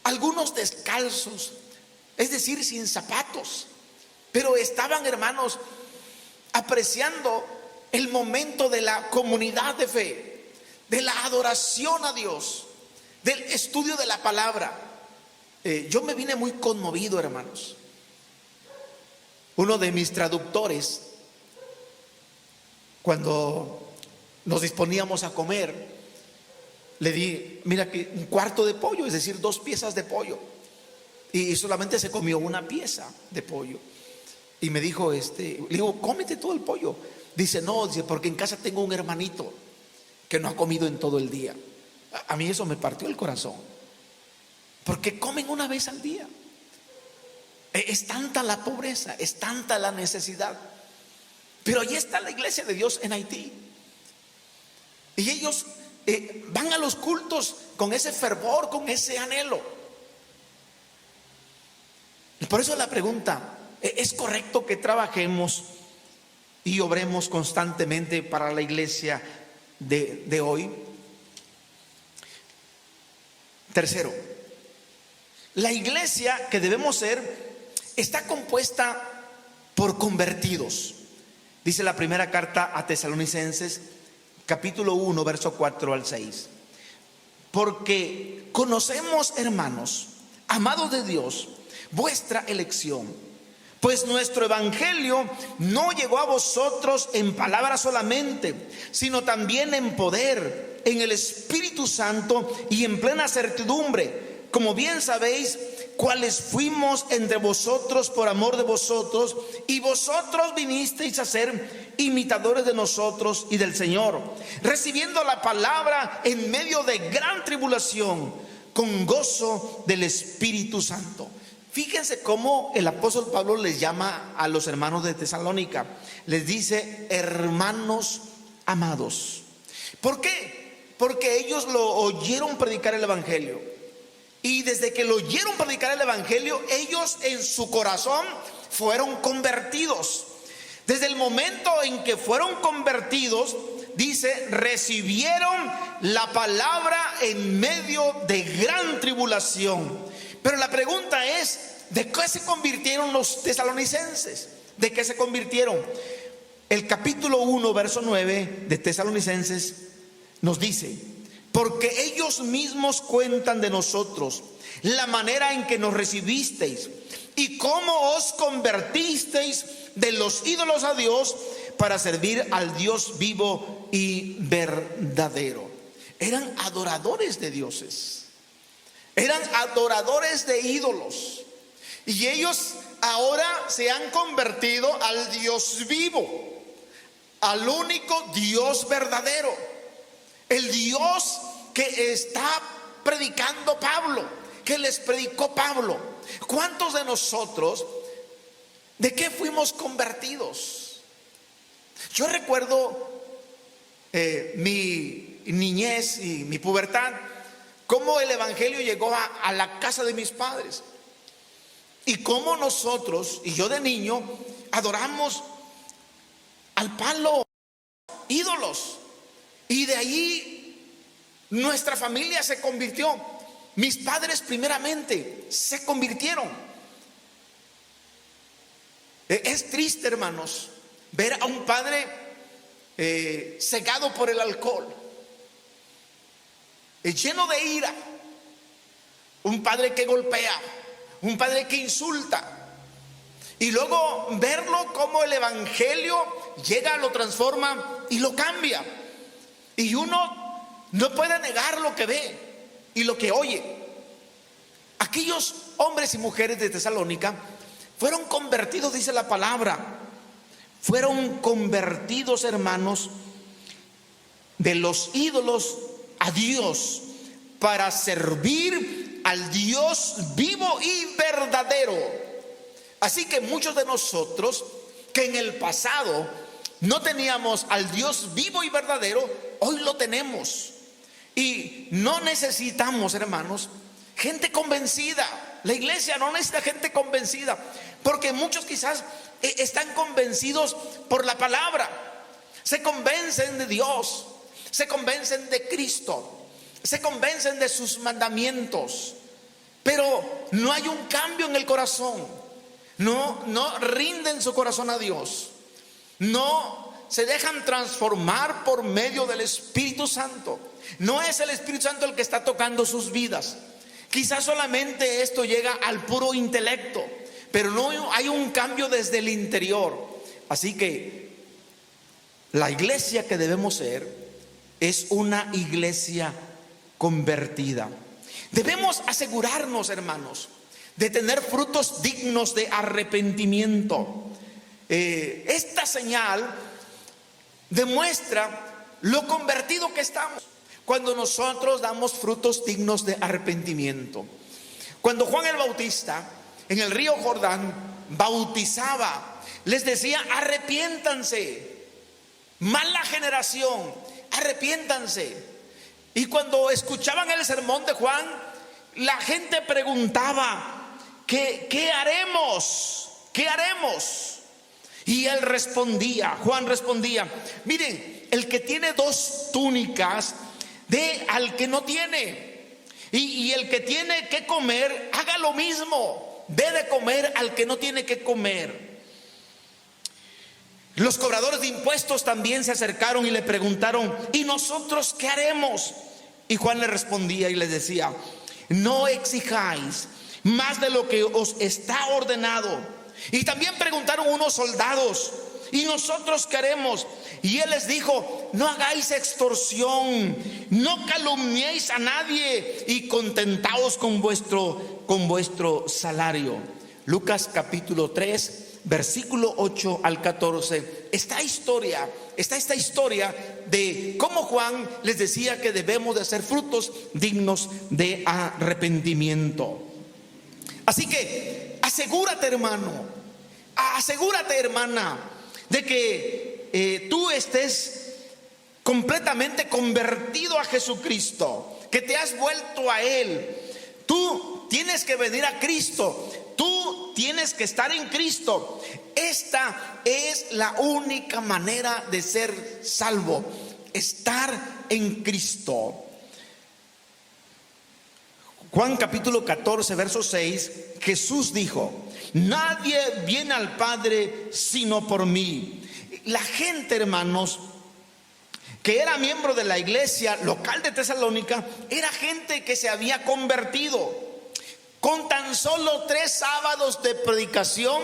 Algunos descalzos, es decir, sin zapatos, pero estaban, hermanos, apreciando el momento de la comunidad de fe, de la adoración a Dios, del estudio de la palabra. Yo me vine muy conmovido, hermanos. Uno de mis traductores, cuando nos disponíamos a comer, le di, mira, que un cuarto de pollo, es decir, 2 piezas de pollo, y solamente se comió una pieza de pollo. Y me dijo, le digo, cómete todo el pollo. Dice, no, dice, porque en casa tengo un hermanito que no ha comido en todo el día. A mí eso me partió el corazón, porque comen una vez al día. Es tanta la pobreza, es tanta la necesidad. Pero allí está la iglesia de Dios en Haití, y ellos van a los cultos con ese fervor, con ese anhelo. Y por eso la pregunta: ¿es correcto que trabajemos y obremos constantemente para la iglesia de hoy? Tercero, la iglesia que debemos ser está compuesta por convertidos. Dice la primera carta a Tesalonicenses, capítulo 1, verso 4 al 6. Porque conocemos, hermanos, amados de Dios, vuestra elección, pues nuestro evangelio no llegó a vosotros en palabra solamente, sino también en poder, en el Espíritu Santo y en plena certidumbre, como bien sabéis cuáles fuimos entre vosotros por amor de vosotros, y vosotros vinisteis a ser imitadores de nosotros y del Señor, recibiendo la palabra en medio de gran tribulación, con gozo del Espíritu Santo. Fíjense cómo el apóstol Pablo les llama a los hermanos de Tesalónica. Les dice, hermanos amados. ¿Por qué? Porque ellos lo oyeron predicar el evangelio, y desde que lo oyeron predicar el evangelio, ellos en su corazón fueron convertidos. Desde el momento en que fueron convertidos, dice, recibieron la palabra en medio de gran tribulación. Pero la pregunta es, ¿de qué se convirtieron los tesalonicenses? ¿De qué se convirtieron? El capítulo 1, verso 9 de Tesalonicenses nos dice, porque ellos mismos cuentan de nosotros la manera en que nos recibisteis y cómo os convertisteis de los ídolos a Dios para servir al Dios vivo y verdadero. Eran adoradores de dioses, eran adoradores de ídolos, y ellos ahora se han convertido al Dios vivo, al único Dios verdadero, el Dios que está predicando Pablo, que les predicó Pablo. ¿Cuántos de nosotros, de qué fuimos convertidos? Yo recuerdo mi niñez y mi pubertad, cómo el evangelio llegó a la casa de mis padres, y cómo nosotros, y yo de niño, adoramos al palo, ídolos, y de ahí nuestra familia se convirtió. Mis padres primeramente se convirtieron. Es triste, hermanos, ver a un padre cegado por el alcohol, lleno de ira, un padre que golpea, un padre que insulta, y luego verlo como el evangelio llega, lo transforma y lo cambia, y uno no puede negar lo que ve y lo que oye. Aquellos hombres y mujeres de Tesalónica fueron convertidos, dice la palabra, fueron convertidos, hermanos, de los ídolos a Dios, para servir al Dios vivo y verdadero. Así que muchos de nosotros que en el pasado no teníamos al Dios vivo y verdadero, hoy lo tenemos. Y no necesitamos, hermanos, gente convencida. La iglesia no necesita gente convencida, porque muchos quizás están convencidos por la palabra, se convencen de Dios, se convencen de Cristo, se convencen de sus mandamientos, pero no hay un cambio en el corazón. No rinden su corazón a Dios, no se dejan transformar por medio del Espíritu Santo. No es el Espíritu Santo el que está tocando sus vidas. Quizás solamente esto llega al puro intelecto, pero no hay un cambio desde el interior. Así que la iglesia que debemos ser es una iglesia convertida. Debemos asegurarnos, hermanos, de tener frutos dignos de arrepentimiento. Esta señal demuestra lo convertido que estamos cuando nosotros damos frutos dignos de arrepentimiento. Cuando Juan el Bautista en el río Jordán bautizaba, les decía: arrepiéntanse, mala generación, arrepiéntanse. Y cuando escuchaban el sermón de Juan, la gente preguntaba: ¿qué haremos? ¿Qué haremos? Y él respondía, Juan respondía: miren, el que tiene 2 túnicas, dé al que no tiene, y el que tiene que comer, haga lo mismo, dé de comer al que no tiene que comer. Los cobradores de impuestos también se acercaron y le preguntaron: ¿y nosotros qué haremos? Y Juan le respondía y les decía: no exijáis más de lo que os está ordenado. Y también preguntaron unos soldados: ¿y nosotros qué haremos? Y él les dijo: no hagáis extorsión, no calumniéis a nadie, y contentaos con vuestro salario. Lucas capítulo 3, versículo 8 al 14. Esta historia de cómo Juan les decía que debemos de hacer frutos dignos de arrepentimiento. Así que asegúrate, hermano, asegúrate, hermana, de que tú estés completamente convertido a Jesucristo, que te has vuelto a Él. Tú tienes que venir a Cristo, tú tienes que estar en Cristo. Esta es la única manera de ser salvo, estar en Cristo. Juan capítulo 14, verso 6, Jesús dijo: nadie viene al Padre sino por mí. La gente, hermanos, que era miembro de la iglesia local de Tesalónica, era gente que se había convertido. Con tan solo 3 sábados de predicación,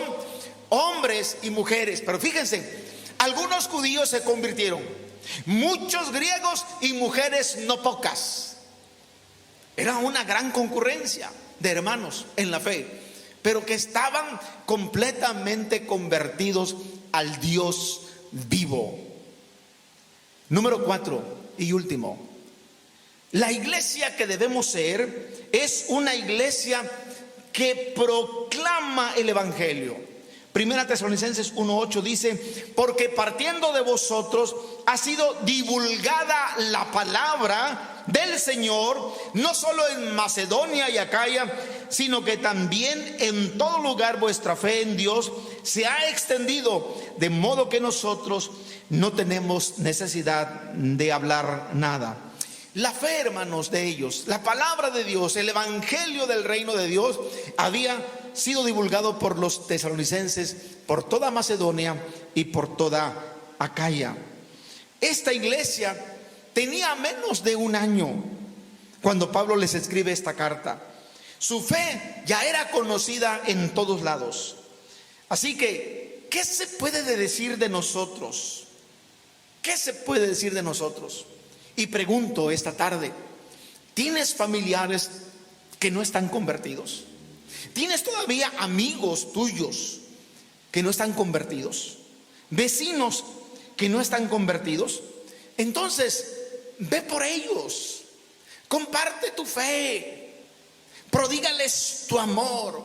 hombres y mujeres. Pero fíjense, algunos judíos se convirtieron, muchos griegos y mujeres no pocas. Era una gran concurrencia de hermanos en la fe, pero que estaban completamente convertidos al Dios vivo. Número 4 y último, la iglesia que debemos ser es una iglesia que proclama el evangelio. Primera Tesalonicenses 1:8 dice: porque partiendo de vosotros ha sido divulgada la palabra del Señor, no solo en Macedonia y Acaya, sino que también en todo lugar vuestra fe en Dios se ha extendido, de modo que nosotros no tenemos necesidad de hablar nada. La fe, hermanos, de ellos, la palabra de Dios, el evangelio del reino de Dios había sido divulgado por los tesalonicenses, por toda Macedonia y por toda Acaya. Esta iglesia tenía menos de un año cuando Pablo les escribe esta carta. Su fe ya era conocida en todos lados. Así que, ¿qué se puede decir de nosotros? ¿Qué se puede decir de nosotros? Y pregunto esta tarde, ¿tienes familiares que no están convertidos? ¿Tienes todavía amigos tuyos que no están convertidos? ¿Vecinos que no están convertidos? Entonces, ve por ellos, comparte tu fe, prodígales tu amor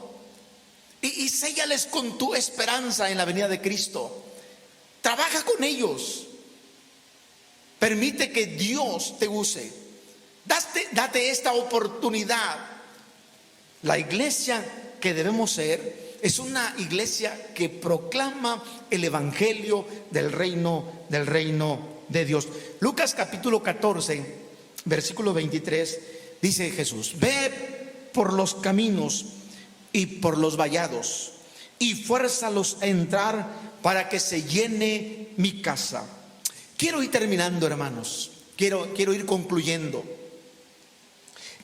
y séllales con tu esperanza en la venida de Cristo. Trabaja con ellos. Permite que Dios te use. Date esta oportunidad. La iglesia que debemos ser es una iglesia que proclama el evangelio del reino de Dios. Lucas capítulo 14, versículo 23, dice Jesús: ve por los caminos y por los vallados y fuérzalos a entrar para que se llene mi casa. Quiero ir terminando, hermanos. Quiero ir concluyendo.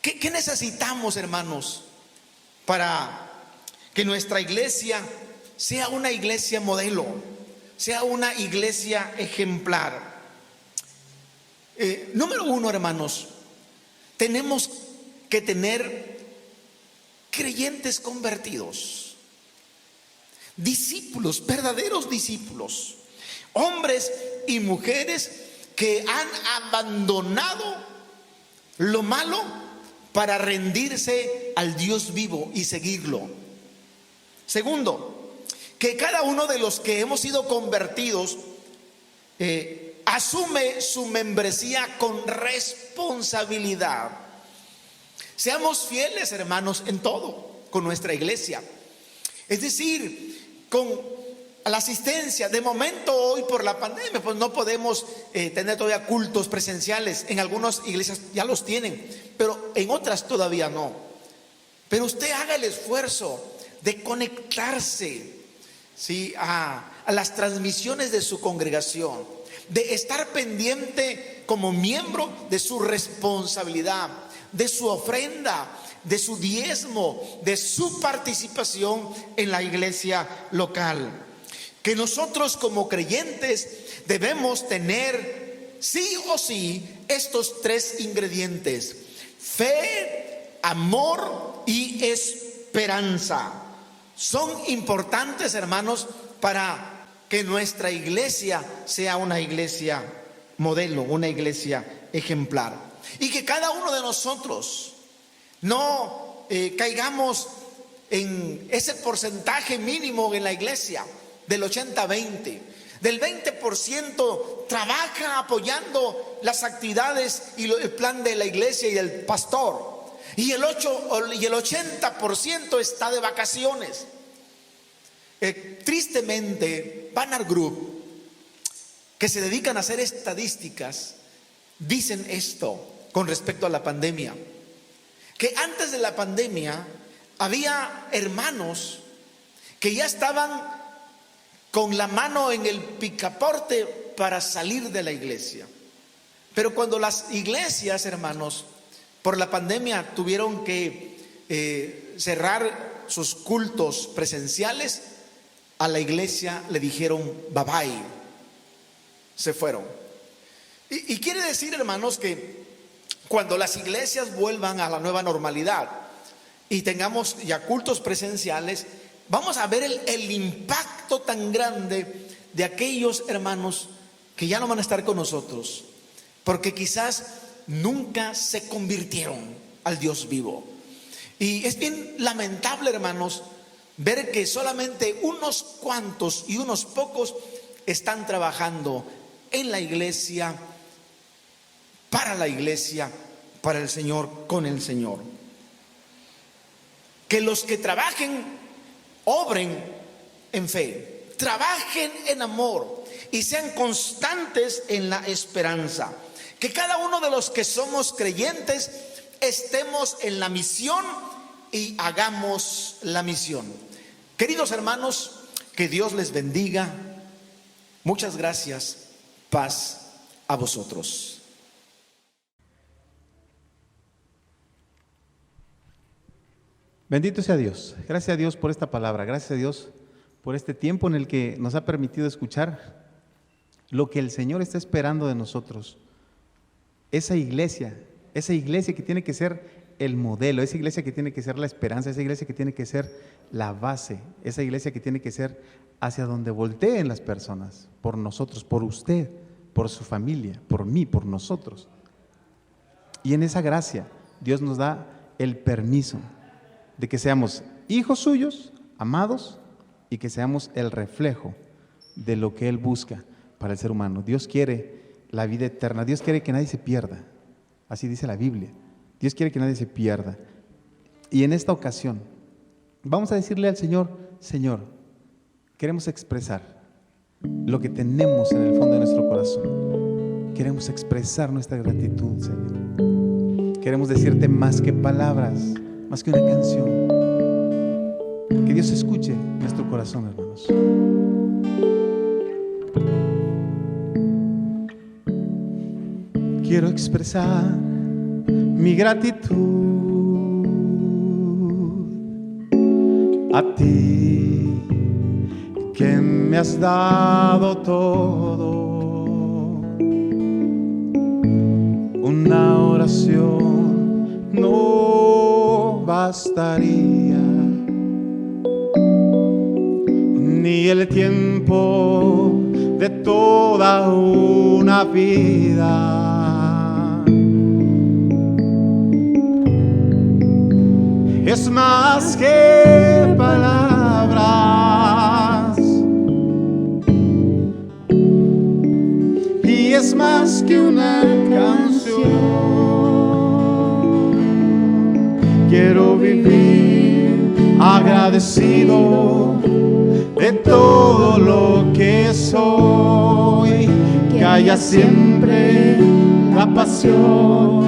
¿Qué necesitamos, hermanos, para que nuestra iglesia sea una iglesia modelo, sea una iglesia ejemplar? Número uno, hermanos, tenemos que tener creyentes convertidos, discípulos, verdaderos discípulos, hombres y mujeres que han abandonado lo malo para rendirse al Dios vivo y seguirlo. Segundo, que cada uno de los que hemos sido convertidos asume su membresía con responsabilidad. Seamos fieles, hermanos, en todo con nuestra iglesia. Es decir, con la asistencia. De momento, hoy por la pandemia, pues no podemos tener todavía cultos presenciales. En algunas iglesias ya los tienen, pero en otras todavía no. Pero usted haga el esfuerzo de conectarse, ¿sí?, a las transmisiones de su congregación, de estar pendiente como miembro de su responsabilidad, de su ofrenda, de su diezmo, de su participación en la iglesia local. Que nosotros como creyentes debemos tener sí o sí estos tres ingredientes: fe, amor y esperanza. Son importantes, hermanos, para que nuestra iglesia sea una iglesia modelo, una iglesia ejemplar. Y que cada uno de nosotros no caigamos en ese porcentaje mínimo en la iglesia del 80-20, del 20% trabaja apoyando las actividades y el plan de la iglesia y del pastor, y el 80% está de vacaciones. Tristemente, Banner Group, que se dedican a hacer estadísticas, dicen esto con respecto a la pandemia: que antes de la pandemia había hermanos que ya estaban con la mano en el picaporte para salir de la iglesia. Pero cuando las iglesias, hermanos, por la pandemia tuvieron que cerrar sus cultos presenciales, a la iglesia le dijeron bye bye, se fueron. Y quiere decir, hermanos, que cuando las iglesias vuelvan a la nueva normalidad y tengamos ya cultos presenciales, vamos a ver el impacto tan grande de aquellos hermanos que ya no van a estar con nosotros, porque quizás nunca se convirtieron al Dios vivo. Y es bien lamentable, hermanos, ver que solamente unos cuantos y unos pocos están trabajando en la iglesia, para el Señor, con el Señor. Que los que trabajen, obren en fe, trabajen en amor y sean constantes en la esperanza. Que cada uno de los que somos creyentes estemos en la misión y hagamos la misión. Queridos hermanos, que Dios les bendiga. Muchas gracias. Paz a vosotros. Bendito sea Dios. Gracias a Dios por esta palabra. Gracias a Dios por este tiempo en el que nos ha permitido escuchar lo que el Señor está esperando de nosotros. Esa iglesia que tiene que ser el modelo, esa iglesia que tiene que ser la esperanza, esa iglesia que tiene que ser la base, esa iglesia que tiene que ser hacia donde volteen las personas, por nosotros, por usted, por su familia, por mí, por nosotros. Y en esa gracia Dios nos da el permiso de que seamos hijos suyos, amados, y que seamos el reflejo de lo que Él busca para el ser humano. Dios quiere la vida eterna, Dios quiere que nadie se pierda, así dice la Biblia. Dios quiere que nadie se pierda. Y en esta ocasión vamos a decirle al Señor: Señor, queremos expresar lo que tenemos en el fondo de nuestro corazón. Queremos expresar nuestra gratitud, Señor. Queremos decirte más que palabras, más que una canción. Que Dios escuche nuestro corazón, hermanos. Quiero expresar mi gratitud a ti, que me has dado todo. Una oración no bastaría, ni el tiempo de toda una vida. Es más que palabras, y es más que una canción. Quiero vivir agradecido de todo lo que soy, que haya siempre la pasión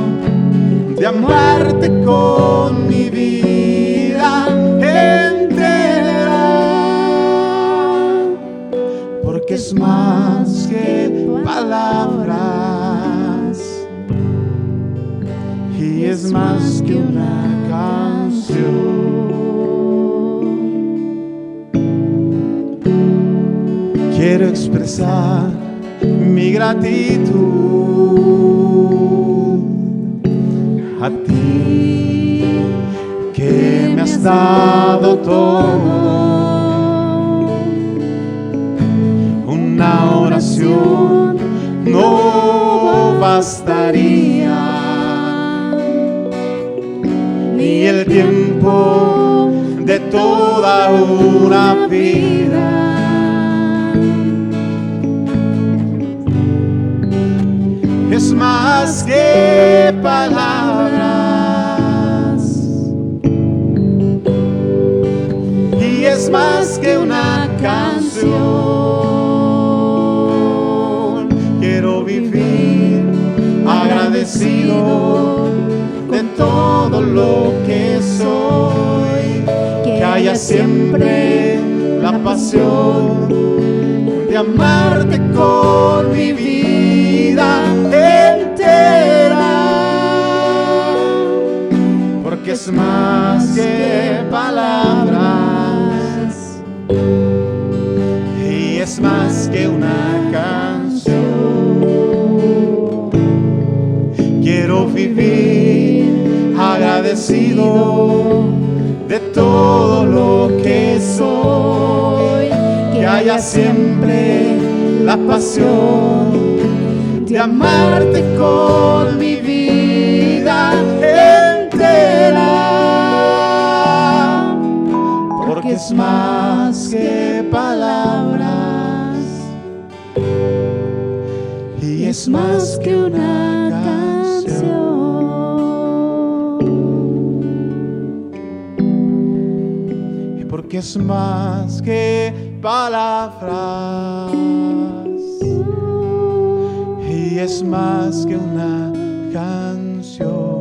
de amarte con mi vida entera, porque es más que palabras y es más que una canción. Quiero expresar mi gratitud a ti, que me has dado todo. Una oración no bastaría, ni el tiempo de toda una vida. Es más que palabras y es más que una canción. Quiero vivir agradecido de todo lo que soy, que haya siempre la pasión de amarte con mi vida entera, porque es más que palabras y es más que una canción. Quiero vivir agradecido de todo lo que soy, que haya siempre la pasión de amarte con mi vida entera, porque es más y es más que una canción. Porque es más que palabras y es más que una canción.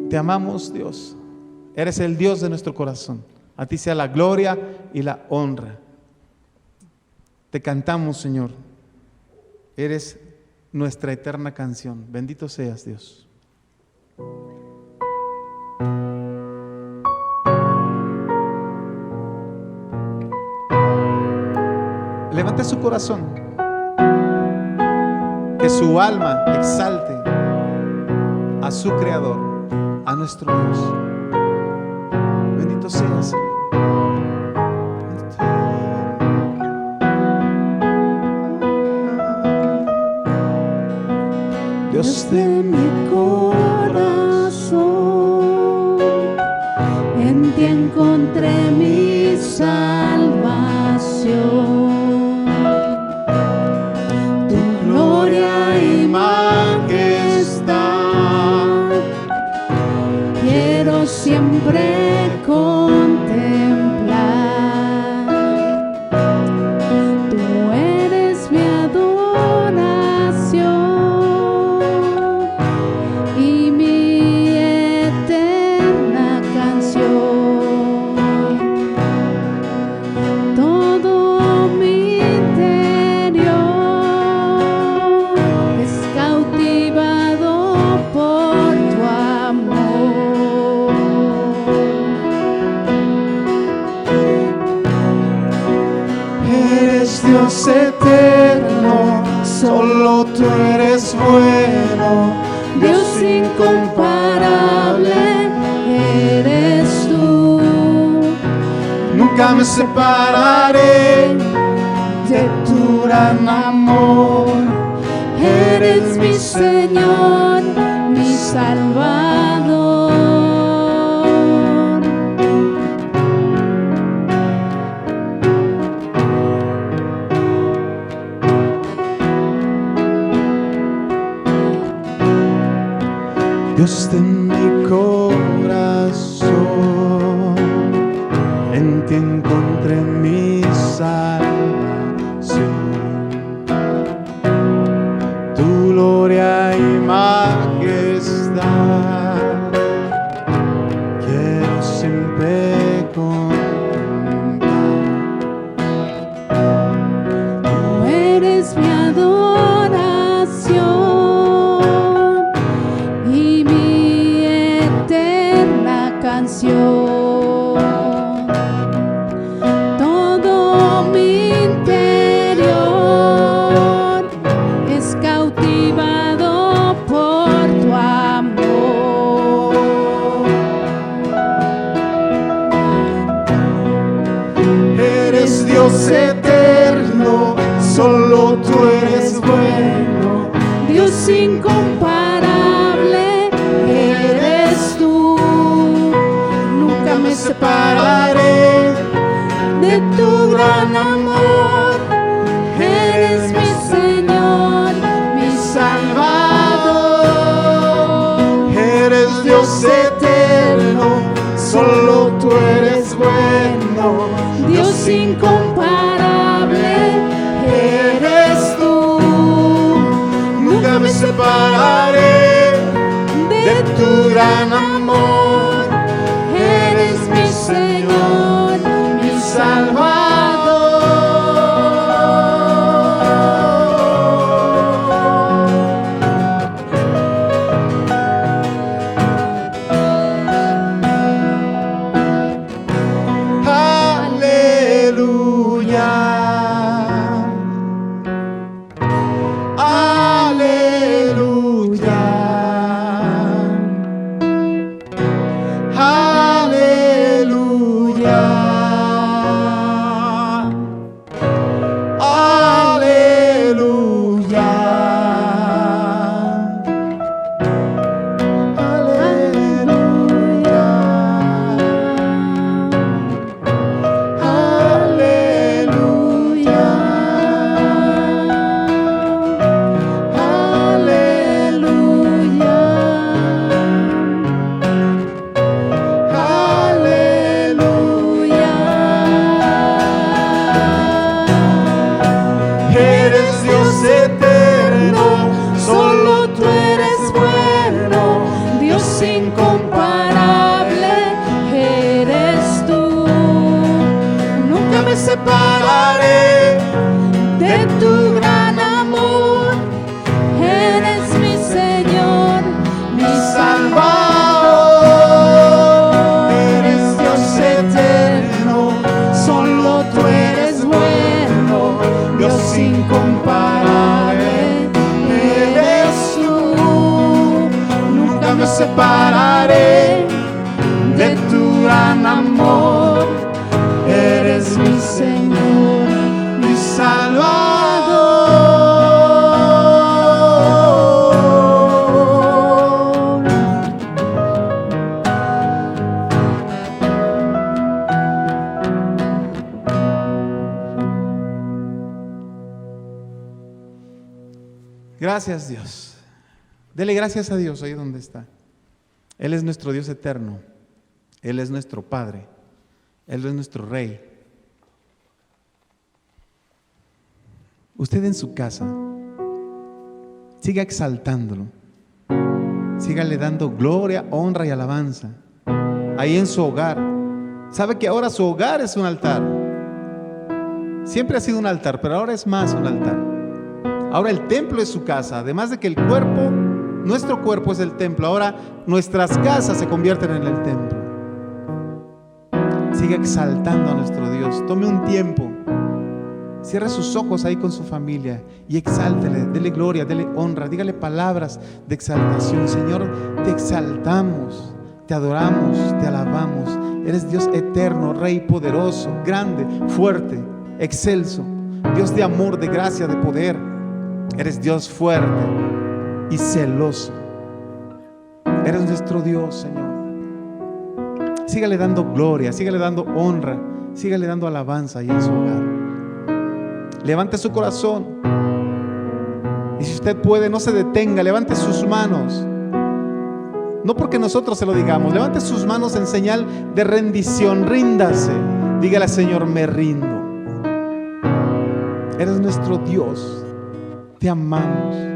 Te amamos, Dios. Eres el Dios de nuestro corazón. A ti sea la gloria y la honra. Te cantamos, Señor. Eres nuestra eterna canción. Bendito seas, Dios. Levante su corazón. Que su alma exalte a su Creador, a nuestro Dios. Bendito seas, Señor. Dios de mi corazón, en ti encontré mi salvación. Tu gloria y majestad quiero siempre contemplar. Tú eres mi adoración. Dios eterno, solo tú eres bueno, Dios incomparable eres tú. Nunca me separaré de tu gran amor, eres mi Señor, mi Salvador. Dios de mi corazón, en ti encontré mi salvación. Tu gloria y majestad quiero siempre contemplar. Tú eres mi adoración. Todo mi interior es cautivado por tu amor. Eres Dios eterno, solo tú eres bueno, Dios incomparable eres tú. Me separaré de tu gran amor, eres mi Señor, mi Salvador. Eres Dios eterno, solo tú eres bueno, Dios incomparable eres tú. Nunca me separaré de tu gran amor. Señor, mi Salvador. Aleluya, de tu gran amor. Eres mi Señor, mi Salvador. Gracias, Dios. Dele gracias a Dios ahí donde está. Él es nuestro Dios eterno. Él es nuestro Padre. Él es nuestro Rey. Usted en su casa, siga exaltándolo. Sígale dando gloria, honra y alabanza. Ahí en su hogar. Sabe que ahora su hogar es un altar. Siempre ha sido un altar, pero ahora es más un altar. Ahora el templo es su casa. Además de que el cuerpo, nuestro cuerpo es el templo. Ahora nuestras casas se convierten en el templo. Siga exaltando a nuestro Dios. Tome un tiempo. Cierre sus ojos ahí con su familia y exáltele, dele gloria, dele honra, dígale palabras de exaltación. Señor, te exaltamos, te adoramos, te alabamos. Eres Dios eterno, Rey poderoso, grande, fuerte, excelso. Dios de amor, de gracia, de poder. Eres Dios fuerte y celoso. Eres nuestro Dios, Señor. Sígale dando gloria, sígale dando honra, sígale dando alabanza ahí en su hogar. Levante su corazón. Y si usted puede, no se detenga, levante sus manos. No porque nosotros se lo digamos, levante sus manos en señal de rendición. Ríndase. Dígale, Señor, me rindo. Eres nuestro Dios. Te amamos.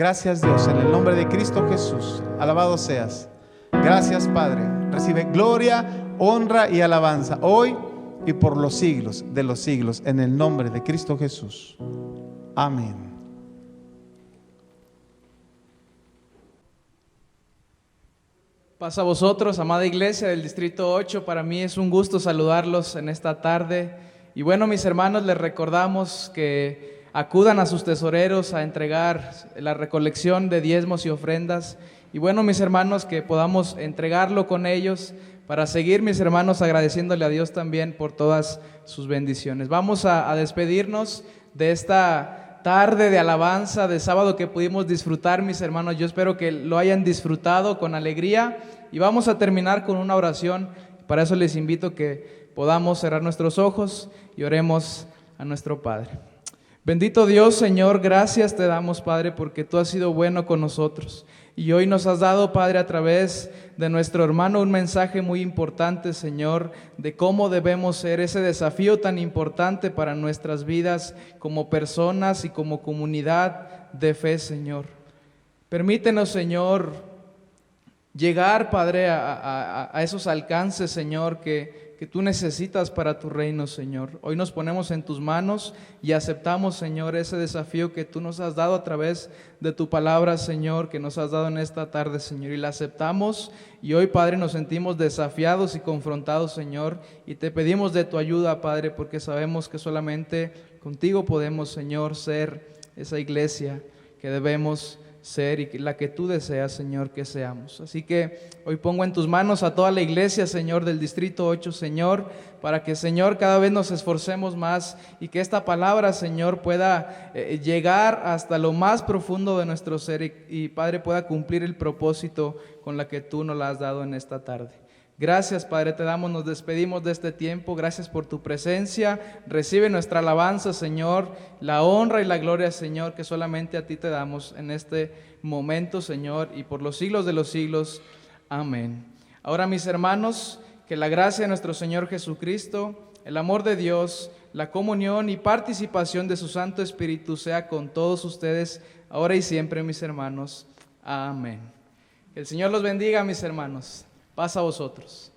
Gracias, Dios, en el nombre de Cristo Jesús. Alabado seas. Gracias, Padre. Recibe gloria, honra y alabanza hoy y por los siglos de los siglos, en el nombre de Cristo Jesús. Amén. Paz a vosotros, amada iglesia del Distrito 8. Para mí es un gusto saludarlos en esta tarde. Y bueno, mis hermanos, les recordamos que acudan a sus tesoreros a entregar la recolección de diezmos y ofrendas. Y bueno, mis hermanos, que podamos entregarlo con ellos para seguir, mis hermanos, agradeciéndole a Dios también por todas sus bendiciones. Vamos a despedirnos de esta tarde de alabanza de sábado que pudimos disfrutar, mis hermanos. Yo espero que lo hayan disfrutado con alegría y vamos a terminar con una oración. Para eso les invito que podamos cerrar nuestros ojos y oremos a nuestro Padre. Bendito Dios, Señor, gracias te damos, Padre, porque tú has sido bueno con nosotros. Y hoy nos has dado, Padre, a través de nuestro hermano un mensaje muy importante, Señor, de cómo debemos ser, ese desafío tan importante para nuestras vidas como personas y como comunidad de fe, Señor. Permítenos, Señor, llegar, Padre, a esos alcances, Señor, que tú necesitas para tu reino, Señor. Hoy nos ponemos en tus manos y aceptamos, Señor, ese desafío que tú nos has dado a través de tu palabra, Señor, que nos has dado en esta tarde, Señor, y la aceptamos. Y hoy, Padre, nos sentimos desafiados y confrontados, Señor, y te pedimos de tu ayuda, Padre, porque sabemos que solamente contigo podemos, Señor, ser esa iglesia que debemos ser y la que tú deseas, Señor, que seamos. Así que hoy pongo en tus manos a toda la iglesia, Señor, del Distrito 8, Señor, para que, Señor, cada vez nos esforcemos más y que esta palabra, Señor, pueda llegar hasta lo más profundo de nuestro ser y Padre, pueda cumplir el propósito con la que tú nos la has dado en esta tarde. Gracias, Padre, te damos, nos despedimos de este tiempo. Gracias por tu presencia. Recibe nuestra alabanza, Señor, la honra y la gloria, Señor, que solamente a ti te damos en este momento, Señor, y por los siglos de los siglos. Amén. Ahora, mis hermanos, que la gracia de nuestro Señor Jesucristo, el amor de Dios, la comunión y participación de su Santo Espíritu sea con todos ustedes, ahora y siempre, mis hermanos. Amén. Que el Señor los bendiga, mis hermanos. Paz a vosotros.